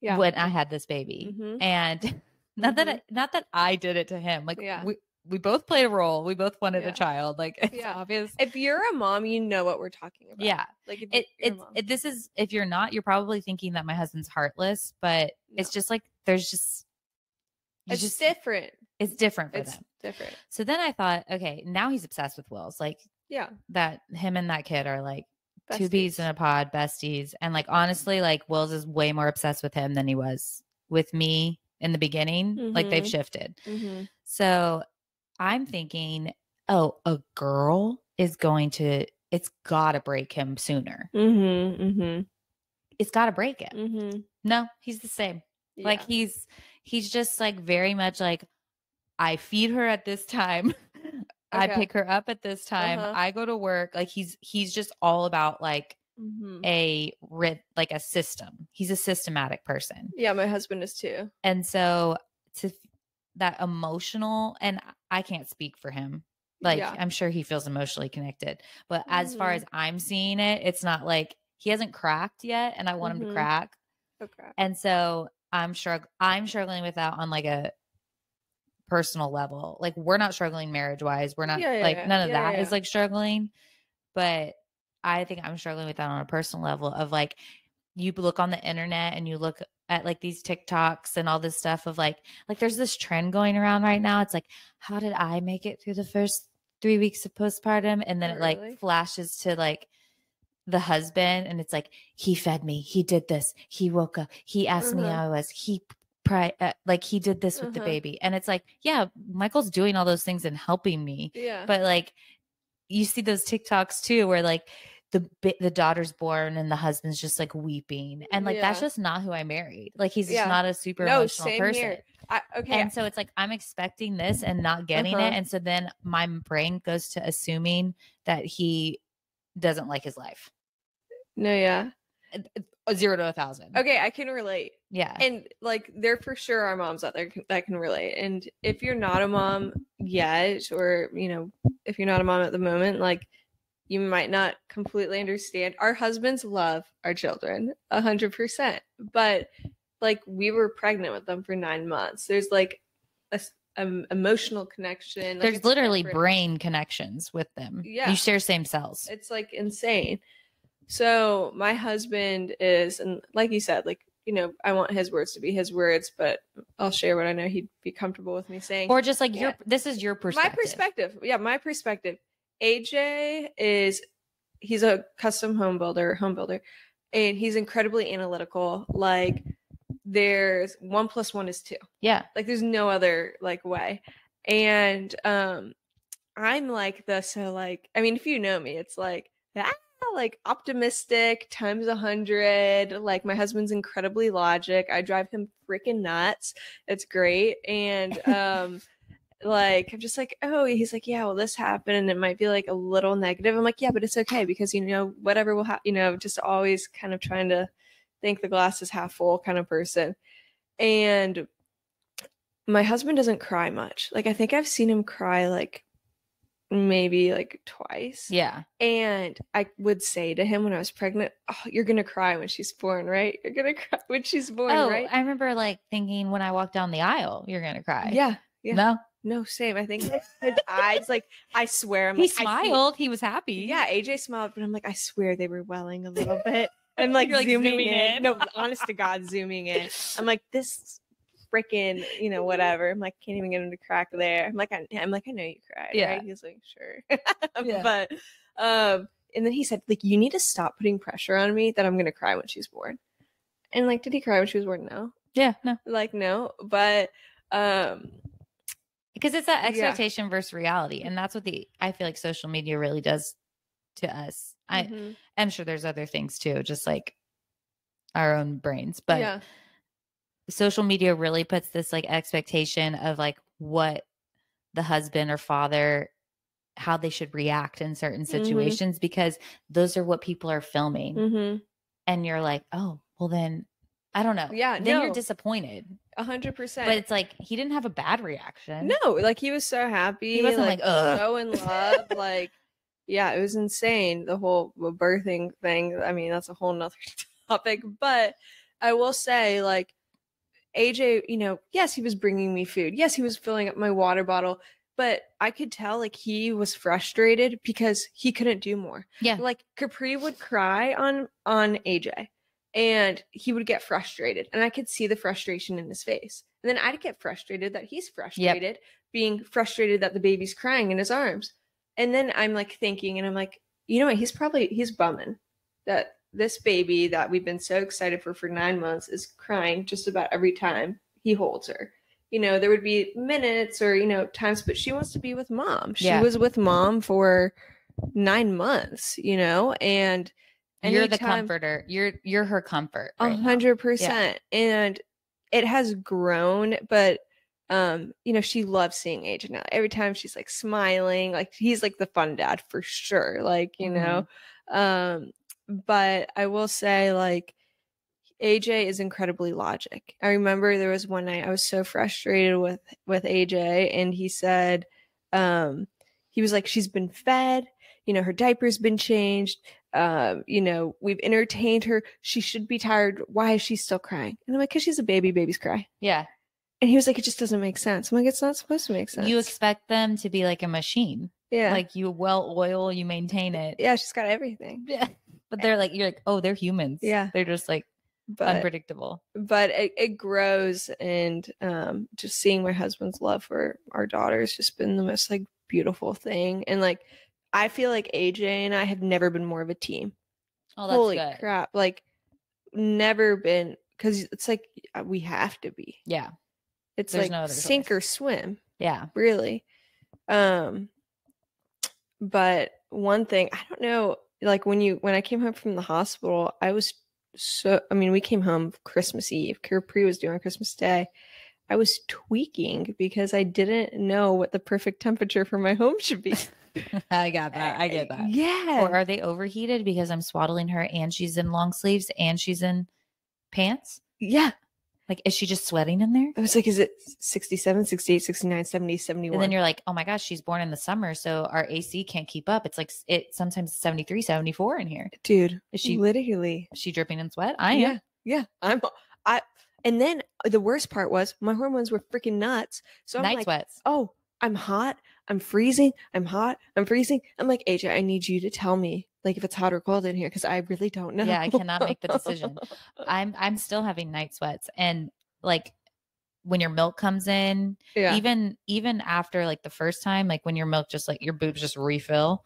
Speaker 1: When I had this baby. And not that I did it to him. Like we both played a role. We both wanted a child. Like it's obvious.
Speaker 2: If you're a mom, you know what we're talking about.
Speaker 1: Yeah.
Speaker 2: Like
Speaker 1: if you're not, you're probably thinking that my husband's heartless, but it's just like it's
Speaker 2: different.
Speaker 1: It's different for them.
Speaker 2: Different.
Speaker 1: So then I thought, okay, now he's obsessed with Will's. Like that him and that kid are like two peas in a pod, besties. And like, honestly, like Will's is way more obsessed with him than he was with me in the beginning. Like they've shifted. So I'm thinking, oh, a girl is going to, it's got to break him sooner. It's got to break him. No, he's the same. Yeah. Like he's just like very much like, I feed her at this time. I pick her up at this time. I go to work. Like he's just all about like a system. He's a systematic person.
Speaker 2: Yeah, my husband is too.
Speaker 1: And so to that emotional, and I can't speak for him. Like I'm sure he feels emotionally connected, but as far as I'm seeing it, it's not like he hasn't cracked yet, and I want him to crack.
Speaker 2: Okay.
Speaker 1: And so I'm struggling with that on like a personal level. Like we're not struggling marriage wise. We're not none of that is like struggling, but I think I'm struggling with that on a personal level of like, you look on the internet and you look at like these TikToks and all this stuff of like there's this trend going around right now. It's like, how did I make it through the first 3 weeks of postpartum? And then it like flashes to like the husband, and it's like, he fed me, he did this, he woke up, he asked me how I was, he like he did this with the baby. And it's like, yeah, Michael's doing all those things and helping me. Yeah. But like, you see those TikToks too, where like the daughter's born and the husband's just like weeping. And like, that's just not who I married. Like he's just not a super emotional person. Here. And so it's like, I'm expecting this and not getting it. And so then my brain goes to assuming that he doesn't like his life.
Speaker 2: No, yeah.
Speaker 1: 0 to 1,000.
Speaker 2: Okay, I can relate.
Speaker 1: Yeah.
Speaker 2: And like, there for sure are moms out there that can relate. And if you're not a mom yet, or, you know, if you're not a mom at the moment, like, you might not completely understand. Our husbands love our children 100%. But like, we were pregnant with them for 9 months. There's like an emotional connection.
Speaker 1: There's literally brain connections with them. Yeah. You share same cells.
Speaker 2: It's like insane. So my husband is, and like you said, like, you know, I want his words to be his words, but I'll share what I know he'd be comfortable with me saying.
Speaker 1: Or just like, this is your perspective.
Speaker 2: My perspective. Yeah, my perspective. AJ he's a custom home builder, and he's incredibly analytical. Like, there's 1 + 1 is 2.
Speaker 1: Yeah.
Speaker 2: Like, there's no other like way. And I'm like so like, I mean, if you know me, it's like like optimistic times 100. Like, my husband's incredibly logic. I drive him freaking nuts. It's great. And like, I'm just like, oh, he's like, yeah, well, this happened and it might be like a little negative. I'm like, yeah, but it's okay, because, you know, whatever will happen, you know, just always kind of trying to think the glass is half full kind of person. And my husband doesn't cry much. Like, I think I've seen him cry like maybe like twice.
Speaker 1: Yeah.
Speaker 2: And I would say to him when I was pregnant, oh, you're gonna cry when she's born, right? You're gonna cry when she's born, right?
Speaker 1: I remember like thinking when I walked down the aisle, you're gonna cry.
Speaker 2: Yeah.
Speaker 1: No,
Speaker 2: same. I think his eyes, like, I swear,
Speaker 1: he smiled. He was happy.
Speaker 2: Yeah, AJ smiled, but I'm like, I swear they were welling a little bit. I'm like, zooming in. No, honest to God, zooming in. I'm like, this freaking, you know, whatever. I'm like, can't even get him to crack there. I'm like, I know you cried, right? He's like, sure. But and then he said, like, you need to stop putting pressure on me that I'm gonna cry when she's born. And like, did he cry when she was born? No.
Speaker 1: Yeah, no.
Speaker 2: Like, no. But
Speaker 1: because it's that expectation versus reality. And that's what I feel like social media really does to us. I'm sure there's other things too, just like our own brains. But social media really puts this like expectation of like what the husband or father, how they should react in certain situations, because those are what people are filming. And you're like, oh, well then, I don't know.
Speaker 2: Yeah.
Speaker 1: Then you're disappointed.
Speaker 2: 100%.
Speaker 1: But it's like, he didn't have a bad reaction.
Speaker 2: No, like, he was so happy.
Speaker 1: He wasn't like
Speaker 2: so in love. Like, yeah, it was insane. The whole birthing thing. I mean, that's a whole nother topic. But I will say, like, AJ, you know, yes, he was bringing me food. Yes, he was filling up my water bottle. But I could tell, like, he was frustrated because he couldn't do more.
Speaker 1: Yeah.
Speaker 2: Like, Capri would cry on AJ. And he would get frustrated, and I could see the frustration in his face. And then I'd get frustrated that he's frustrated, being frustrated that the baby's crying in his arms. And then I'm like thinking, and I'm like, you know what? He's bumming. that this baby that we've been so excited for 9 months is crying just about every time he holds her. There would be minutes or, times, but she wants to be with mom. She was with mom for 9 months, and
Speaker 1: you're the comforter. You're her comfort.
Speaker 2: 100%. And it has grown, but she loves seeing AJ now. Every time she's like smiling, like he's like the fun dad for sure. Like, but I will say, like, AJ is incredibly logic. I remember there was one night I was so frustrated with AJ, and he said, he was like, she's been fed, her diaper's been changed, we've entertained her. She should be tired. Why is she still crying? And I'm like, because she's a baby. Babies cry.
Speaker 1: Yeah.
Speaker 2: And he was like, it just doesn't make sense. I'm like, it's not supposed to make sense.
Speaker 1: You expect them to be like a machine.
Speaker 2: Yeah.
Speaker 1: Like you oil, you maintain it.
Speaker 2: Yeah, she's got everything.
Speaker 1: Yeah. But you're like, oh, they're humans.
Speaker 2: Yeah.
Speaker 1: They're just like unpredictable.
Speaker 2: But it grows, and just seeing my husband's love for our daughter has just been the most like beautiful thing. And like I feel like AJ and I have never been more of a team.
Speaker 1: Oh, that's
Speaker 2: Holy
Speaker 1: good.
Speaker 2: crap. Like never been, because it's like we have to be.
Speaker 1: Yeah.
Speaker 2: It's there's like no sink or swim.
Speaker 1: Yeah.
Speaker 2: Really. But one thing, I don't know, like when I came home from the hospital, we came home Christmas Eve. Capri was due on Christmas Day. I was tweaking because I didn't know what the perfect temperature for my home should be.
Speaker 1: I got that. I get that.
Speaker 2: Yeah.
Speaker 1: Or are they overheated because I'm swaddling her and she's in long sleeves and she's in pants?
Speaker 2: Yeah.
Speaker 1: Like, is she just sweating in there?
Speaker 2: I was like, is it 67, 68, 69, 70, 71?
Speaker 1: And then you're like, oh my gosh, she's born in the summer, so our AC can't keep up. It's like sometimes 73, 74 in here.
Speaker 2: Dude,
Speaker 1: is she dripping in sweat? I am.
Speaker 2: Yeah. And then the worst part was my hormones were freaking nuts. So I'm
Speaker 1: night sweats.
Speaker 2: Oh, I'm hot. I'm freezing. I'm hot. I'm freezing. I'm like, AJ, I need you to tell me like if it's hot or cold in here, because I really don't know.
Speaker 1: Yeah, I cannot make the decision. I'm still having night sweats, and like when your milk comes in, even after like the first time, like when your milk just like your boobs just refill,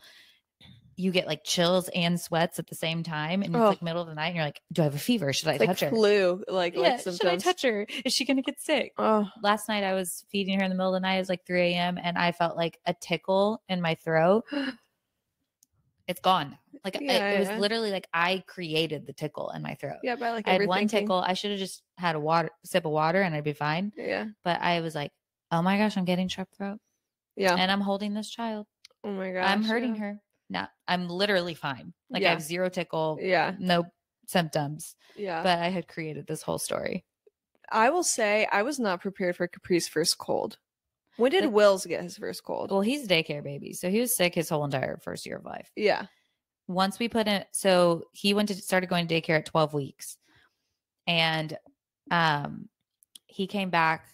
Speaker 1: you get like chills and sweats at the same time, and it's like middle of the night, and you're like, do I have a fever? Should I touch her?
Speaker 2: Flu, like symptoms.
Speaker 1: Should I touch her? Is she gonna get sick? Last night I was feeding her in the middle of the night. It was like 3 a.m. and I felt like a tickle in my throat. It's gone. Like it was literally like I created the tickle in my throat.
Speaker 2: Yeah, by like
Speaker 1: I had one tickle. I should have just had a sip of water and I'd be fine.
Speaker 2: Yeah.
Speaker 1: But I was like, oh my gosh, I'm getting strep throat.
Speaker 2: Yeah.
Speaker 1: And I'm holding this child.
Speaker 2: Oh my gosh.
Speaker 1: I'm hurting her. No, I'm literally fine. Like I have zero tickle.
Speaker 2: Yeah.
Speaker 1: No symptoms.
Speaker 2: Yeah.
Speaker 1: But I had created this whole story.
Speaker 2: I will say I was not prepared for Capri's first cold. When did Wills get his first cold?
Speaker 1: Well, he's a daycare baby. So he was sick his whole entire first year of life.
Speaker 2: Yeah.
Speaker 1: Once we so he started going to daycare at 12 weeks. And he came back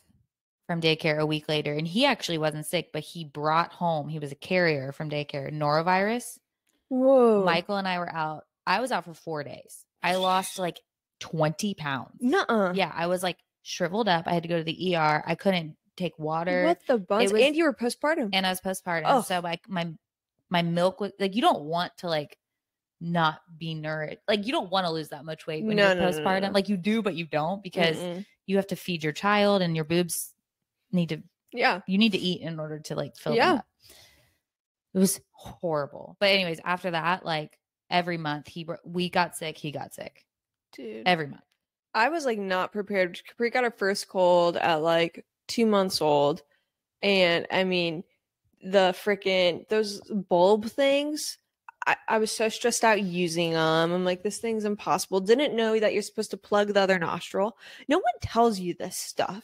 Speaker 1: from daycare a week later, and he actually wasn't sick, but he brought home, he was a carrier from daycare, norovirus.
Speaker 2: Whoa.
Speaker 1: Michael and I were out. I was out for 4 days. I lost like 20 pounds.
Speaker 2: Nuh-uh.
Speaker 1: Yeah. I was like shriveled up. I had to go to the ER. I couldn't take water.
Speaker 2: What the buns? And you were postpartum.
Speaker 1: And I was postpartum. So my milk was like, you don't want to like not be nourished. Like you don't want to lose that much weight when you're postpartum. No. Like you do, but you don't, because you have to feed your child and your boobs need to, you need to eat in order to like fill them up. It was horrible. But anyways, after that, like every month we got sick, he got sick.
Speaker 2: Dude.
Speaker 1: Every month.
Speaker 2: I was like not prepared. Capri got her first cold at like 2 months old. And I mean, the freaking, those bulb things, I was so stressed out using them. I'm like, this thing's impossible. Didn't know that you're supposed to plug the other nostril. No one tells you this stuff.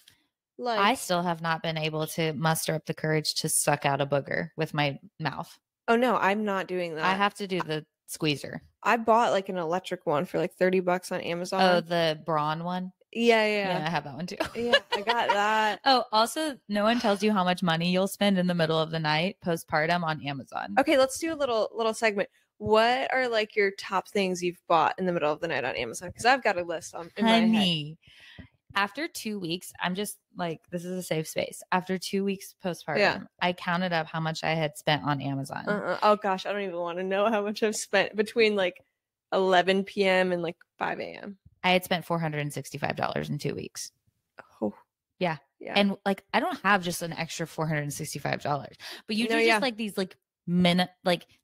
Speaker 2: Like,
Speaker 1: I still have not been able to muster up the courage to suck out a booger with my mouth.
Speaker 2: Oh no, I'm not doing that.
Speaker 1: I have to do the squeezer.
Speaker 2: I bought like an electric one for like $30 on Amazon.
Speaker 1: Oh, the Braun one?
Speaker 2: Yeah,
Speaker 1: I have that one too.
Speaker 2: Yeah, I got that.
Speaker 1: Oh, also, no one tells you how much money you'll spend in the middle of the night postpartum on Amazon.
Speaker 2: Okay, let's do a little segment. What are like your top things you've bought in the middle of the night on Amazon? Because I've got a list in my head.
Speaker 1: After 2 weeks, I'm just like, this is a safe space. After 2 weeks postpartum, I counted up how much I had spent on Amazon.
Speaker 2: Oh gosh, I don't even want to know how much I've spent between like 11 p.m. and like 5 a.m.
Speaker 1: I had spent $465 in 2 weeks.
Speaker 2: Oh,
Speaker 1: yeah.
Speaker 2: yeah.
Speaker 1: And like, I don't have just an extra $465, but you
Speaker 2: No,
Speaker 1: do just
Speaker 2: yeah.
Speaker 1: like these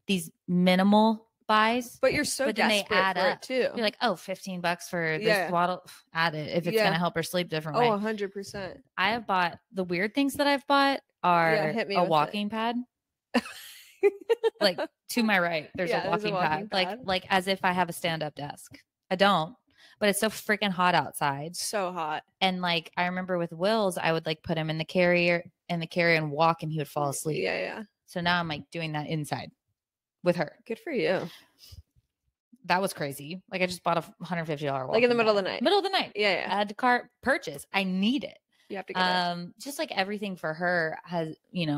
Speaker 1: these minimal buys.
Speaker 2: But you're so
Speaker 1: But then they
Speaker 2: desperate
Speaker 1: add
Speaker 2: for
Speaker 1: up.
Speaker 2: it too.
Speaker 1: You're like, oh, $15 for this
Speaker 2: Yeah.
Speaker 1: swaddle. Add it if it's
Speaker 2: Yeah.
Speaker 1: gonna help her sleep different.
Speaker 2: Oh,
Speaker 1: way.
Speaker 2: 100%.
Speaker 1: I have bought the weird things that I've bought are
Speaker 2: hit me
Speaker 1: a
Speaker 2: with it.
Speaker 1: walking pad. Like to my right, there's a walking pad. Like as if I have a stand-up desk. I don't, but it's so freaking hot outside.
Speaker 2: So hot.
Speaker 1: And like I remember with Will's, I would like put him in the carrier and walk, and he would fall asleep.
Speaker 2: Yeah, yeah.
Speaker 1: So now I'm like doing that inside with her.
Speaker 2: Good for you.
Speaker 1: That was crazy. Like I just bought a $150
Speaker 2: like in the middle of the night.
Speaker 1: Middle of the night.
Speaker 2: Yeah, yeah.
Speaker 1: Add to cart purchase. I need it.
Speaker 2: You have to get it.
Speaker 1: Just like everything for her has,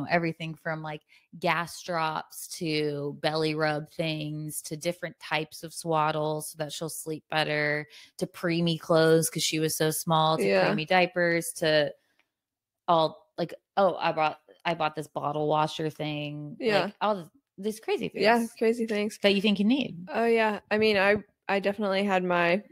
Speaker 1: everything from like gas drops to belly rub things to different types of swaddles so that she'll sleep better, to preemie clothes because she was so small, to preemie diapers, to all like, I bought this bottle washer thing.
Speaker 2: Yeah.
Speaker 1: Like all these crazy things.
Speaker 2: Yeah, crazy things
Speaker 1: that you think you need.
Speaker 2: Oh yeah. I mean, I definitely had my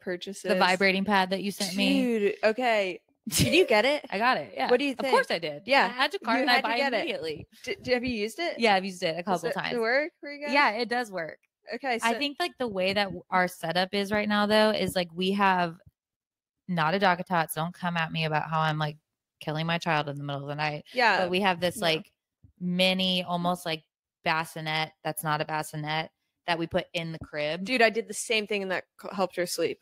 Speaker 2: purchases.
Speaker 1: The vibrating pad that you sent me.
Speaker 2: Dude, okay. Did you get it?
Speaker 1: I got it. Yeah.
Speaker 2: What do you think?
Speaker 1: Of course I did.
Speaker 2: Yeah.
Speaker 1: I had to cart and I buy it immediately.
Speaker 2: Have you used it?
Speaker 1: Yeah, I've used it a couple
Speaker 2: Does
Speaker 1: times.
Speaker 2: it work for you guys?
Speaker 1: Yeah, it does work.
Speaker 2: Okay. So
Speaker 1: I think like the way that our setup is right now though is like we have not a dog tots. Don't come at me about how I'm like killing my child in the middle of the night.
Speaker 2: Yeah.
Speaker 1: But we have this like mini, almost like bassinet. That's not a bassinet that we put in the crib.
Speaker 2: Dude, I did the same thing and that helped her sleep.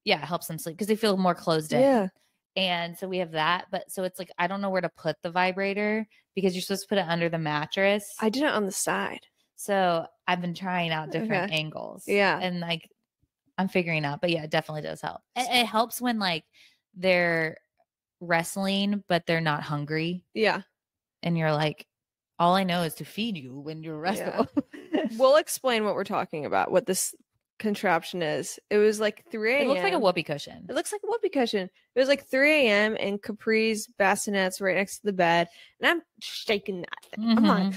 Speaker 1: Yeah, it helps them sleep because they feel more closed in.
Speaker 2: Yeah.
Speaker 1: And so we have that, but so it's like I don't know where to put the vibrator because you're supposed to put it under the mattress.
Speaker 2: I did it on the side.
Speaker 1: So I've been trying out different angles.
Speaker 2: Yeah.
Speaker 1: And like I'm figuring out, but yeah, it definitely does help. It helps when like they're wrestling, but they're not hungry.
Speaker 2: Yeah.
Speaker 1: And you're like, all I know is to feed you when you're wrestling.
Speaker 2: Yeah. We'll explain what we're talking about, what this contraption is. It was like 3 a.m.
Speaker 1: It looks like a whoopee cushion.
Speaker 2: It looks like a whoopee cushion. It was like 3 a.m. and Capri's bassinets right next to the bed, and I'm shaking that thing. I'm like,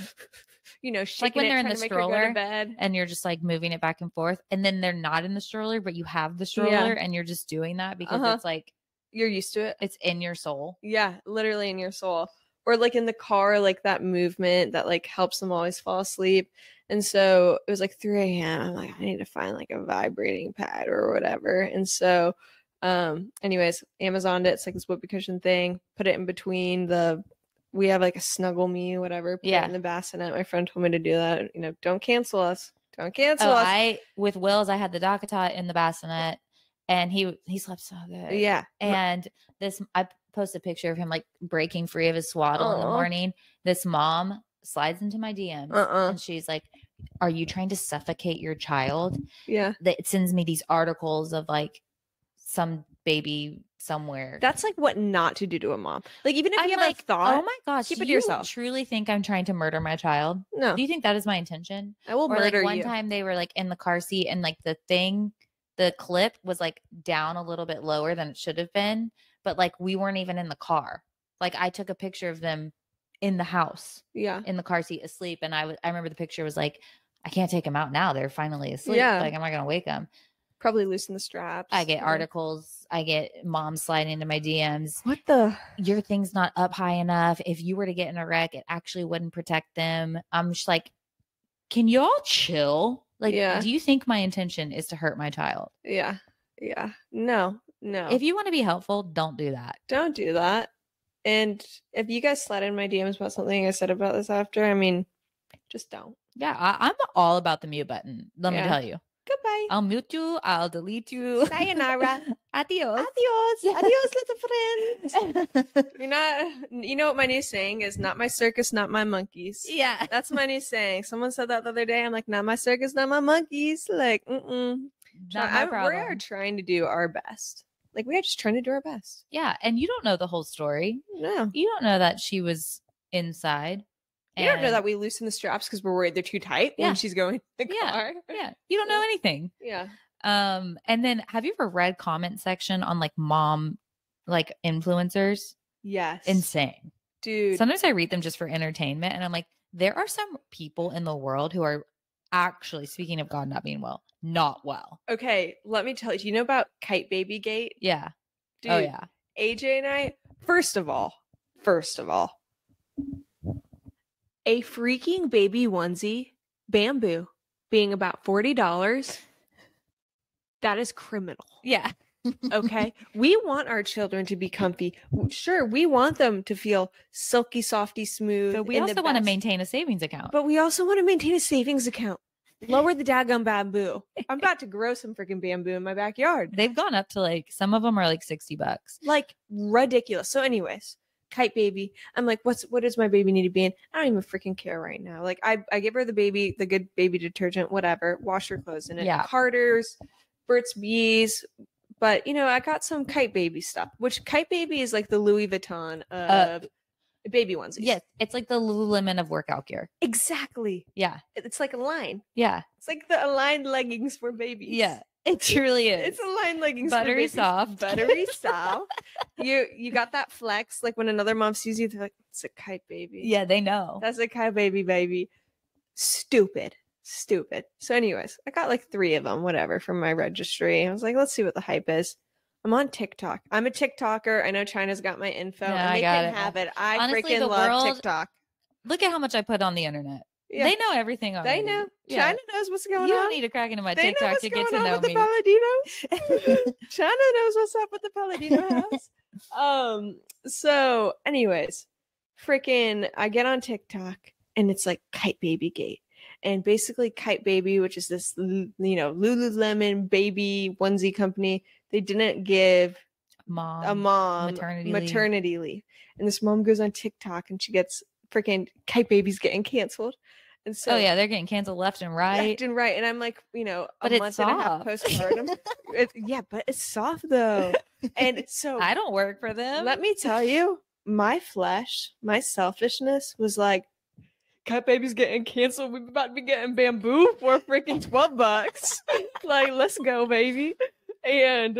Speaker 2: shaking
Speaker 1: like when
Speaker 2: it,
Speaker 1: they're in
Speaker 2: trying
Speaker 1: the
Speaker 2: to make her go to
Speaker 1: stroller
Speaker 2: bed.
Speaker 1: And you're just like moving it back and forth, and then they're not in the stroller, but you have the stroller and you're just doing that because it's like
Speaker 2: you're used to it.
Speaker 1: It's in your soul.
Speaker 2: Yeah, literally in your soul. Or like in the car, like that movement that like helps them always fall asleep. And so it was like 3 a.m. I'm like, I need to find like a vibrating pad or whatever. And so anyways, Amazoned it. It's like this whoopee cushion thing. Put it in between we have like a Snuggle Me, whatever. Put it in the bassinet. My friend told me to do that. Don't cancel us. Don't cancel us.
Speaker 1: With Will's, I had the Docatot in the bassinet and he slept so good.
Speaker 2: Yeah.
Speaker 1: And I posted a picture of him like breaking free of his swaddle in the morning. This mom slides into my DMs and she's like, are you trying to suffocate your child?
Speaker 2: Yeah.
Speaker 1: It sends me these articles of like some baby somewhere.
Speaker 2: That's like what not to do to a mom. Like even if
Speaker 1: I'm
Speaker 2: you have
Speaker 1: like,
Speaker 2: a thought,
Speaker 1: oh my gosh,
Speaker 2: keep
Speaker 1: do
Speaker 2: it to
Speaker 1: you
Speaker 2: yourself.
Speaker 1: Truly think I'm trying to murder my child?
Speaker 2: No.
Speaker 1: Do you think that is my intention?
Speaker 2: I will
Speaker 1: or
Speaker 2: murder
Speaker 1: like one
Speaker 2: you.
Speaker 1: time they were like in the car seat and like the clip was like down a little bit lower than it should have been, but like we weren't even in the car. Like I took a picture of them in the house, in the car seat asleep, and I remember the picture was like, I can't take them out now. They're finally asleep. Like I'm not gonna wake them.
Speaker 2: Probably loosen the straps.
Speaker 1: I get articles. I get moms sliding into my DMs.
Speaker 2: What the?
Speaker 1: Your thing's not up high enough. If you were to get in a wreck, it actually wouldn't protect them. I'm just like, can you all chill? Like, do you think my intention is to hurt my child?
Speaker 2: Yeah. Yeah. No.
Speaker 1: If you want to be helpful, don't do that.
Speaker 2: Don't do that. And if you guys slide in my DMs about something I said about this after, I mean, just don't.
Speaker 1: Yeah, I'm all about the mute button. Let me tell you.
Speaker 2: Goodbye.
Speaker 1: I'll mute you. I'll delete you.
Speaker 2: Sayonara.
Speaker 1: Adios.
Speaker 2: Adios. Adios, little friends. You know what my new saying is? Not my circus, not my monkeys.
Speaker 1: Yeah.
Speaker 2: That's my new saying. Someone said that the other day. I'm like, not my circus, not my monkeys. Like, Not my problem. We are trying to do our best. Like, we are just trying to do our best.
Speaker 1: Yeah. And you don't know the whole story.
Speaker 2: No.
Speaker 1: You don't know that she was inside.
Speaker 2: You don't know that we loosen the straps because we're worried they're too tight when she's going in the car.
Speaker 1: Yeah. You don't know anything.
Speaker 2: Yeah.
Speaker 1: And then have you ever read comment section on like mom, like influencers?
Speaker 2: Yes.
Speaker 1: Insane.
Speaker 2: Dude.
Speaker 1: Sometimes I read them just for entertainment and I'm like, there are some people in the world who are actually, speaking of God not being well, not well.
Speaker 2: Okay, let me tell you. Do you know about Kite Baby Gate?
Speaker 1: Yeah.
Speaker 2: Dude,
Speaker 1: Oh yeah.
Speaker 2: AJ and I, first of all, a freaking baby onesie, bamboo, being about $40, that is criminal.
Speaker 1: Yeah.
Speaker 2: Okay. We want our children to be comfy. Sure, we want them to feel silky, softy, smooth.
Speaker 1: But we also want to maintain a savings account.
Speaker 2: But we also want to maintain a savings account. Lower the daggum bamboo. I'm about to grow some freaking bamboo in my backyard.
Speaker 1: They've gone up to like, some of them are like $60.
Speaker 2: Like ridiculous. So, anyways, Kite Baby. I'm like, what does my baby need to be in? I don't even freaking care right now. Like, I give her the good baby detergent, whatever, wash her clothes in it.
Speaker 1: Yeah.
Speaker 2: Carter's, Burt's Bees. But, I got some Kite Baby stuff, which Kite Baby is like the Louis Vuitton of baby onesies.
Speaker 1: Yes. It's like the Lululemon of workout gear.
Speaker 2: Exactly.
Speaker 1: Yeah.
Speaker 2: It's like a line.
Speaker 1: Yeah.
Speaker 2: It's like the aligned leggings for babies.
Speaker 1: Yeah. It truly is.
Speaker 2: It's aligned leggings
Speaker 1: Buttery
Speaker 2: for babies.
Speaker 1: soft.
Speaker 2: Buttery soft. You got that flex. Like when another mom sees you, they're like, it's a Kite Baby.
Speaker 1: Yeah, they know.
Speaker 2: That's a Kite Baby. Stupid. So anyways, I got like 3 of them, whatever, from my registry. I was like, let's see what the hype is. I'm on TikTok. I'm a TikToker. I know China's got my info.
Speaker 1: No,
Speaker 2: and
Speaker 1: I
Speaker 2: they
Speaker 1: got
Speaker 2: can
Speaker 1: it.
Speaker 2: have it. I
Speaker 1: Honestly,
Speaker 2: freaking
Speaker 1: the
Speaker 2: love
Speaker 1: world-
Speaker 2: TikTok.
Speaker 1: Look at how much I put on the internet.
Speaker 2: Yeah.
Speaker 1: They know everything already.
Speaker 2: They know.
Speaker 1: Yeah.
Speaker 2: China knows what's going
Speaker 1: You
Speaker 2: on.
Speaker 1: don't need to crack into my
Speaker 2: They know
Speaker 1: TikTok
Speaker 2: what's
Speaker 1: to
Speaker 2: going
Speaker 1: get to
Speaker 2: on
Speaker 1: know
Speaker 2: with
Speaker 1: me.
Speaker 2: the Paladinos. China knows what's up with the Paladino house. So anyways, freaking I get on TikTok and it's like Kite Baby Gate. And basically Kite Baby, which is this Lululemon baby onesie company, they didn't give a mom maternity leave. And this mom goes on TikTok and she gets freaking Kite Babies getting canceled. And so,
Speaker 1: oh yeah, they're getting canceled left and right.
Speaker 2: And I'm like,
Speaker 1: but
Speaker 2: a
Speaker 1: it's
Speaker 2: month
Speaker 1: soft.
Speaker 2: and a half postpartum. But it's soft though. And so
Speaker 1: I don't work for them.
Speaker 2: let me tell you, my flesh, my selfishness was like, Kite Baby's getting canceled. We're about to be getting bamboo for freaking $12. Like, let's go, baby. And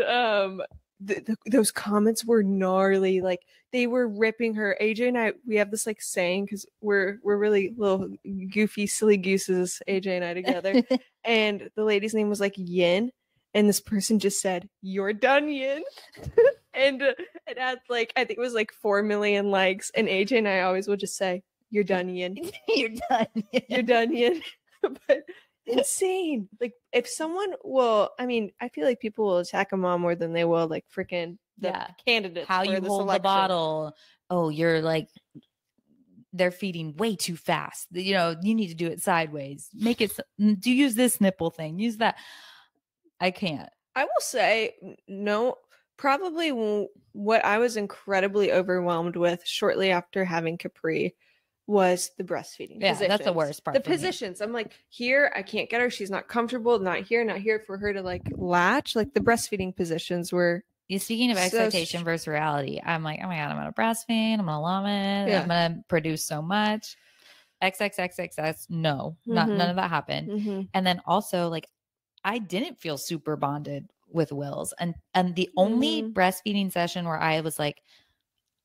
Speaker 2: those comments were gnarly. Like, they were ripping her. AJ and I, we have this like saying because we're really little goofy, silly gooses, AJ and I together. And the lady's name was like Yin, and this person just said, "You're done, Yin." And it had like, I think it was like 4 million likes. And AJ and I always will just say, "You're done, Yin."
Speaker 1: You're done.
Speaker 2: You're done, Yin. But insane. Like if someone will, I feel like people will attack a mom more than they will like freaking the candidates.
Speaker 1: How
Speaker 2: for
Speaker 1: you
Speaker 2: the
Speaker 1: hold
Speaker 2: selection.
Speaker 1: the bottle. Oh, you're like, they're feeding way too fast. You need to do it sideways. Make it. Do use this nipple thing. Use that. I can't.
Speaker 2: I will say no. Probably what I was incredibly overwhelmed with shortly after having Capri was the breastfeeding.
Speaker 1: Yeah,
Speaker 2: positions.
Speaker 1: that's the worst part.
Speaker 2: The positions. I'm like, here, I can't get her. She's not comfortable. Not here for her to like latch. Like the breastfeeding positions were.
Speaker 1: Speaking of expectation versus reality, I'm like, oh my God, I'm going to breastfeed. I'm going to love it. I'm going to produce so much. XXXXX. No, none of that happened.
Speaker 2: Mm-hmm.
Speaker 1: And then also like, I didn't feel super bonded with Wills. And the only breastfeeding session where I was like,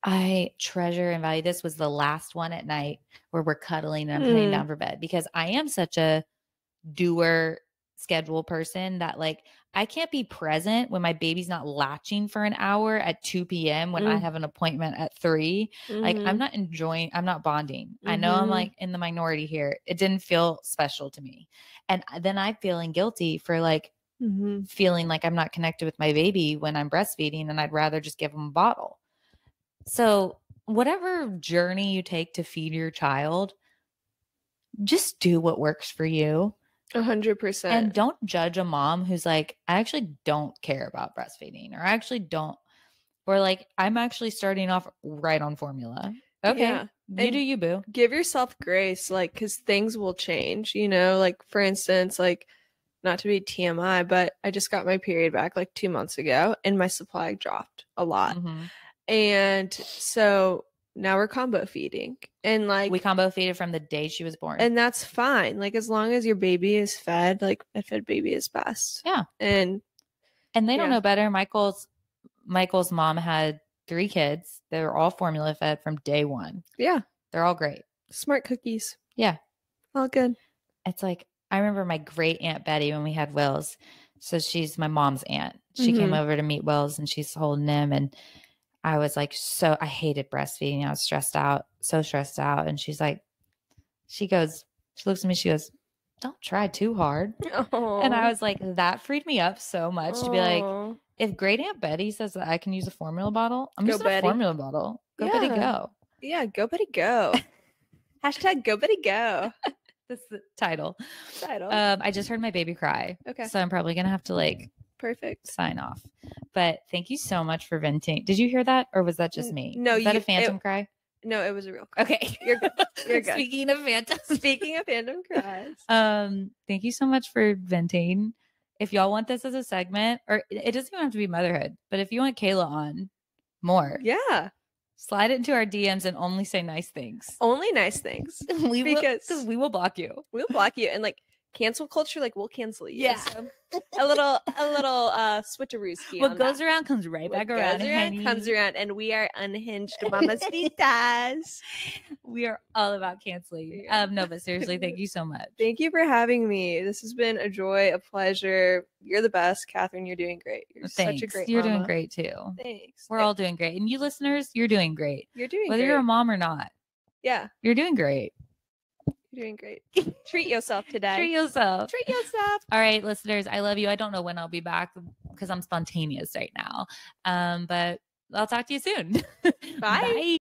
Speaker 1: I treasure and value this was the last one at night where we're cuddling and I'm putting down for bed, because I am such a doer schedule person that like I can't be present when my baby's not latching for an hour at 2 p.m. when I have an appointment at 3. Like I'm not bonding. I know I'm like in the minority here. It didn't feel special to me. And then I'm feeling guilty for like feeling like I'm not connected with my baby when I'm breastfeeding, and I'd rather just give them a bottle. So whatever journey you take to feed your child, just do what works for you.
Speaker 2: 100%.
Speaker 1: And don't judge a mom who's like, I actually don't care about breastfeeding, or I actually don't, or like, I'm actually starting off right on formula. Okay.
Speaker 2: Yeah.
Speaker 1: You do you, boo.
Speaker 2: Give yourself grace, like, because things will change, like, for instance, like, not to be TMI, but I just got my period back like 2 months ago and my supply dropped a lot. And so now we're combo feeding, and like
Speaker 1: we combo feeded from the day she was born,
Speaker 2: and that's fine. Like as long as your baby is fed, like a fed baby is best.
Speaker 1: Yeah.
Speaker 2: And
Speaker 1: they don't know better. Michael's mom had 3 kids. They were all formula fed from day 1.
Speaker 2: Yeah.
Speaker 1: They're all great.
Speaker 2: Smart cookies.
Speaker 1: Yeah.
Speaker 2: All good.
Speaker 1: It's like, I remember my great Aunt Betty when we had Wills. So she's my mom's aunt. She came over to meet Wills and she's holding him. And I was like, I hated breastfeeding. I was stressed out, so stressed out. And she looks at me, she goes, don't try too hard.
Speaker 2: Oh.
Speaker 1: And I was like, that freed me up so much to be like, if great Aunt Betty says that I can use a formula bottle, I'm using a formula bottle. Go Betty, go.
Speaker 2: Yeah, go Betty, go. Hashtag go Betty, go.
Speaker 1: That's the title. I just heard my baby cry.
Speaker 2: Okay.
Speaker 1: So I'm probably going to have to
Speaker 2: perfect
Speaker 1: sign off. But thank you so much for venting. Did you hear that? Or was that just me?
Speaker 2: No,
Speaker 1: was that a phantom cry?
Speaker 2: No, it was a real cry.
Speaker 1: Okay.
Speaker 2: You're good. You're good.
Speaker 1: Speaking of phantom
Speaker 2: cries.
Speaker 1: Thank you so much for venting. If y'all want this as a segment, or it doesn't even have to be motherhood, but if you want Kayla on more.
Speaker 2: Yeah.
Speaker 1: Slide it into our DMs and only say nice things.
Speaker 2: Only nice things.
Speaker 1: Because we will block you.
Speaker 2: We'll block you. And cancel culture, we'll cancel you.
Speaker 1: Yeah.
Speaker 2: So a little switcherooski.
Speaker 1: What goes around comes right back around.
Speaker 2: Comes around, and we are unhinged mamacitas.
Speaker 1: We are all about canceling. No, but seriously, thank you so much.
Speaker 2: Thank you for having me. This has been a joy, a pleasure. You're the best, Kathryn. You're doing great. You're such a great
Speaker 1: You're
Speaker 2: mama.
Speaker 1: doing great too.
Speaker 2: Thanks.
Speaker 1: We're all doing great. And you listeners, you're doing great.
Speaker 2: You're doing
Speaker 1: whether
Speaker 2: great.
Speaker 1: you're a mom or not.
Speaker 2: Yeah.
Speaker 1: You're doing great.
Speaker 2: You're doing great. Treat yourself today.
Speaker 1: Treat yourself.
Speaker 2: All
Speaker 1: right, listeners. I love you. I don't know when I'll be back because I'm spontaneous right now. But I'll talk to you soon.
Speaker 2: Bye.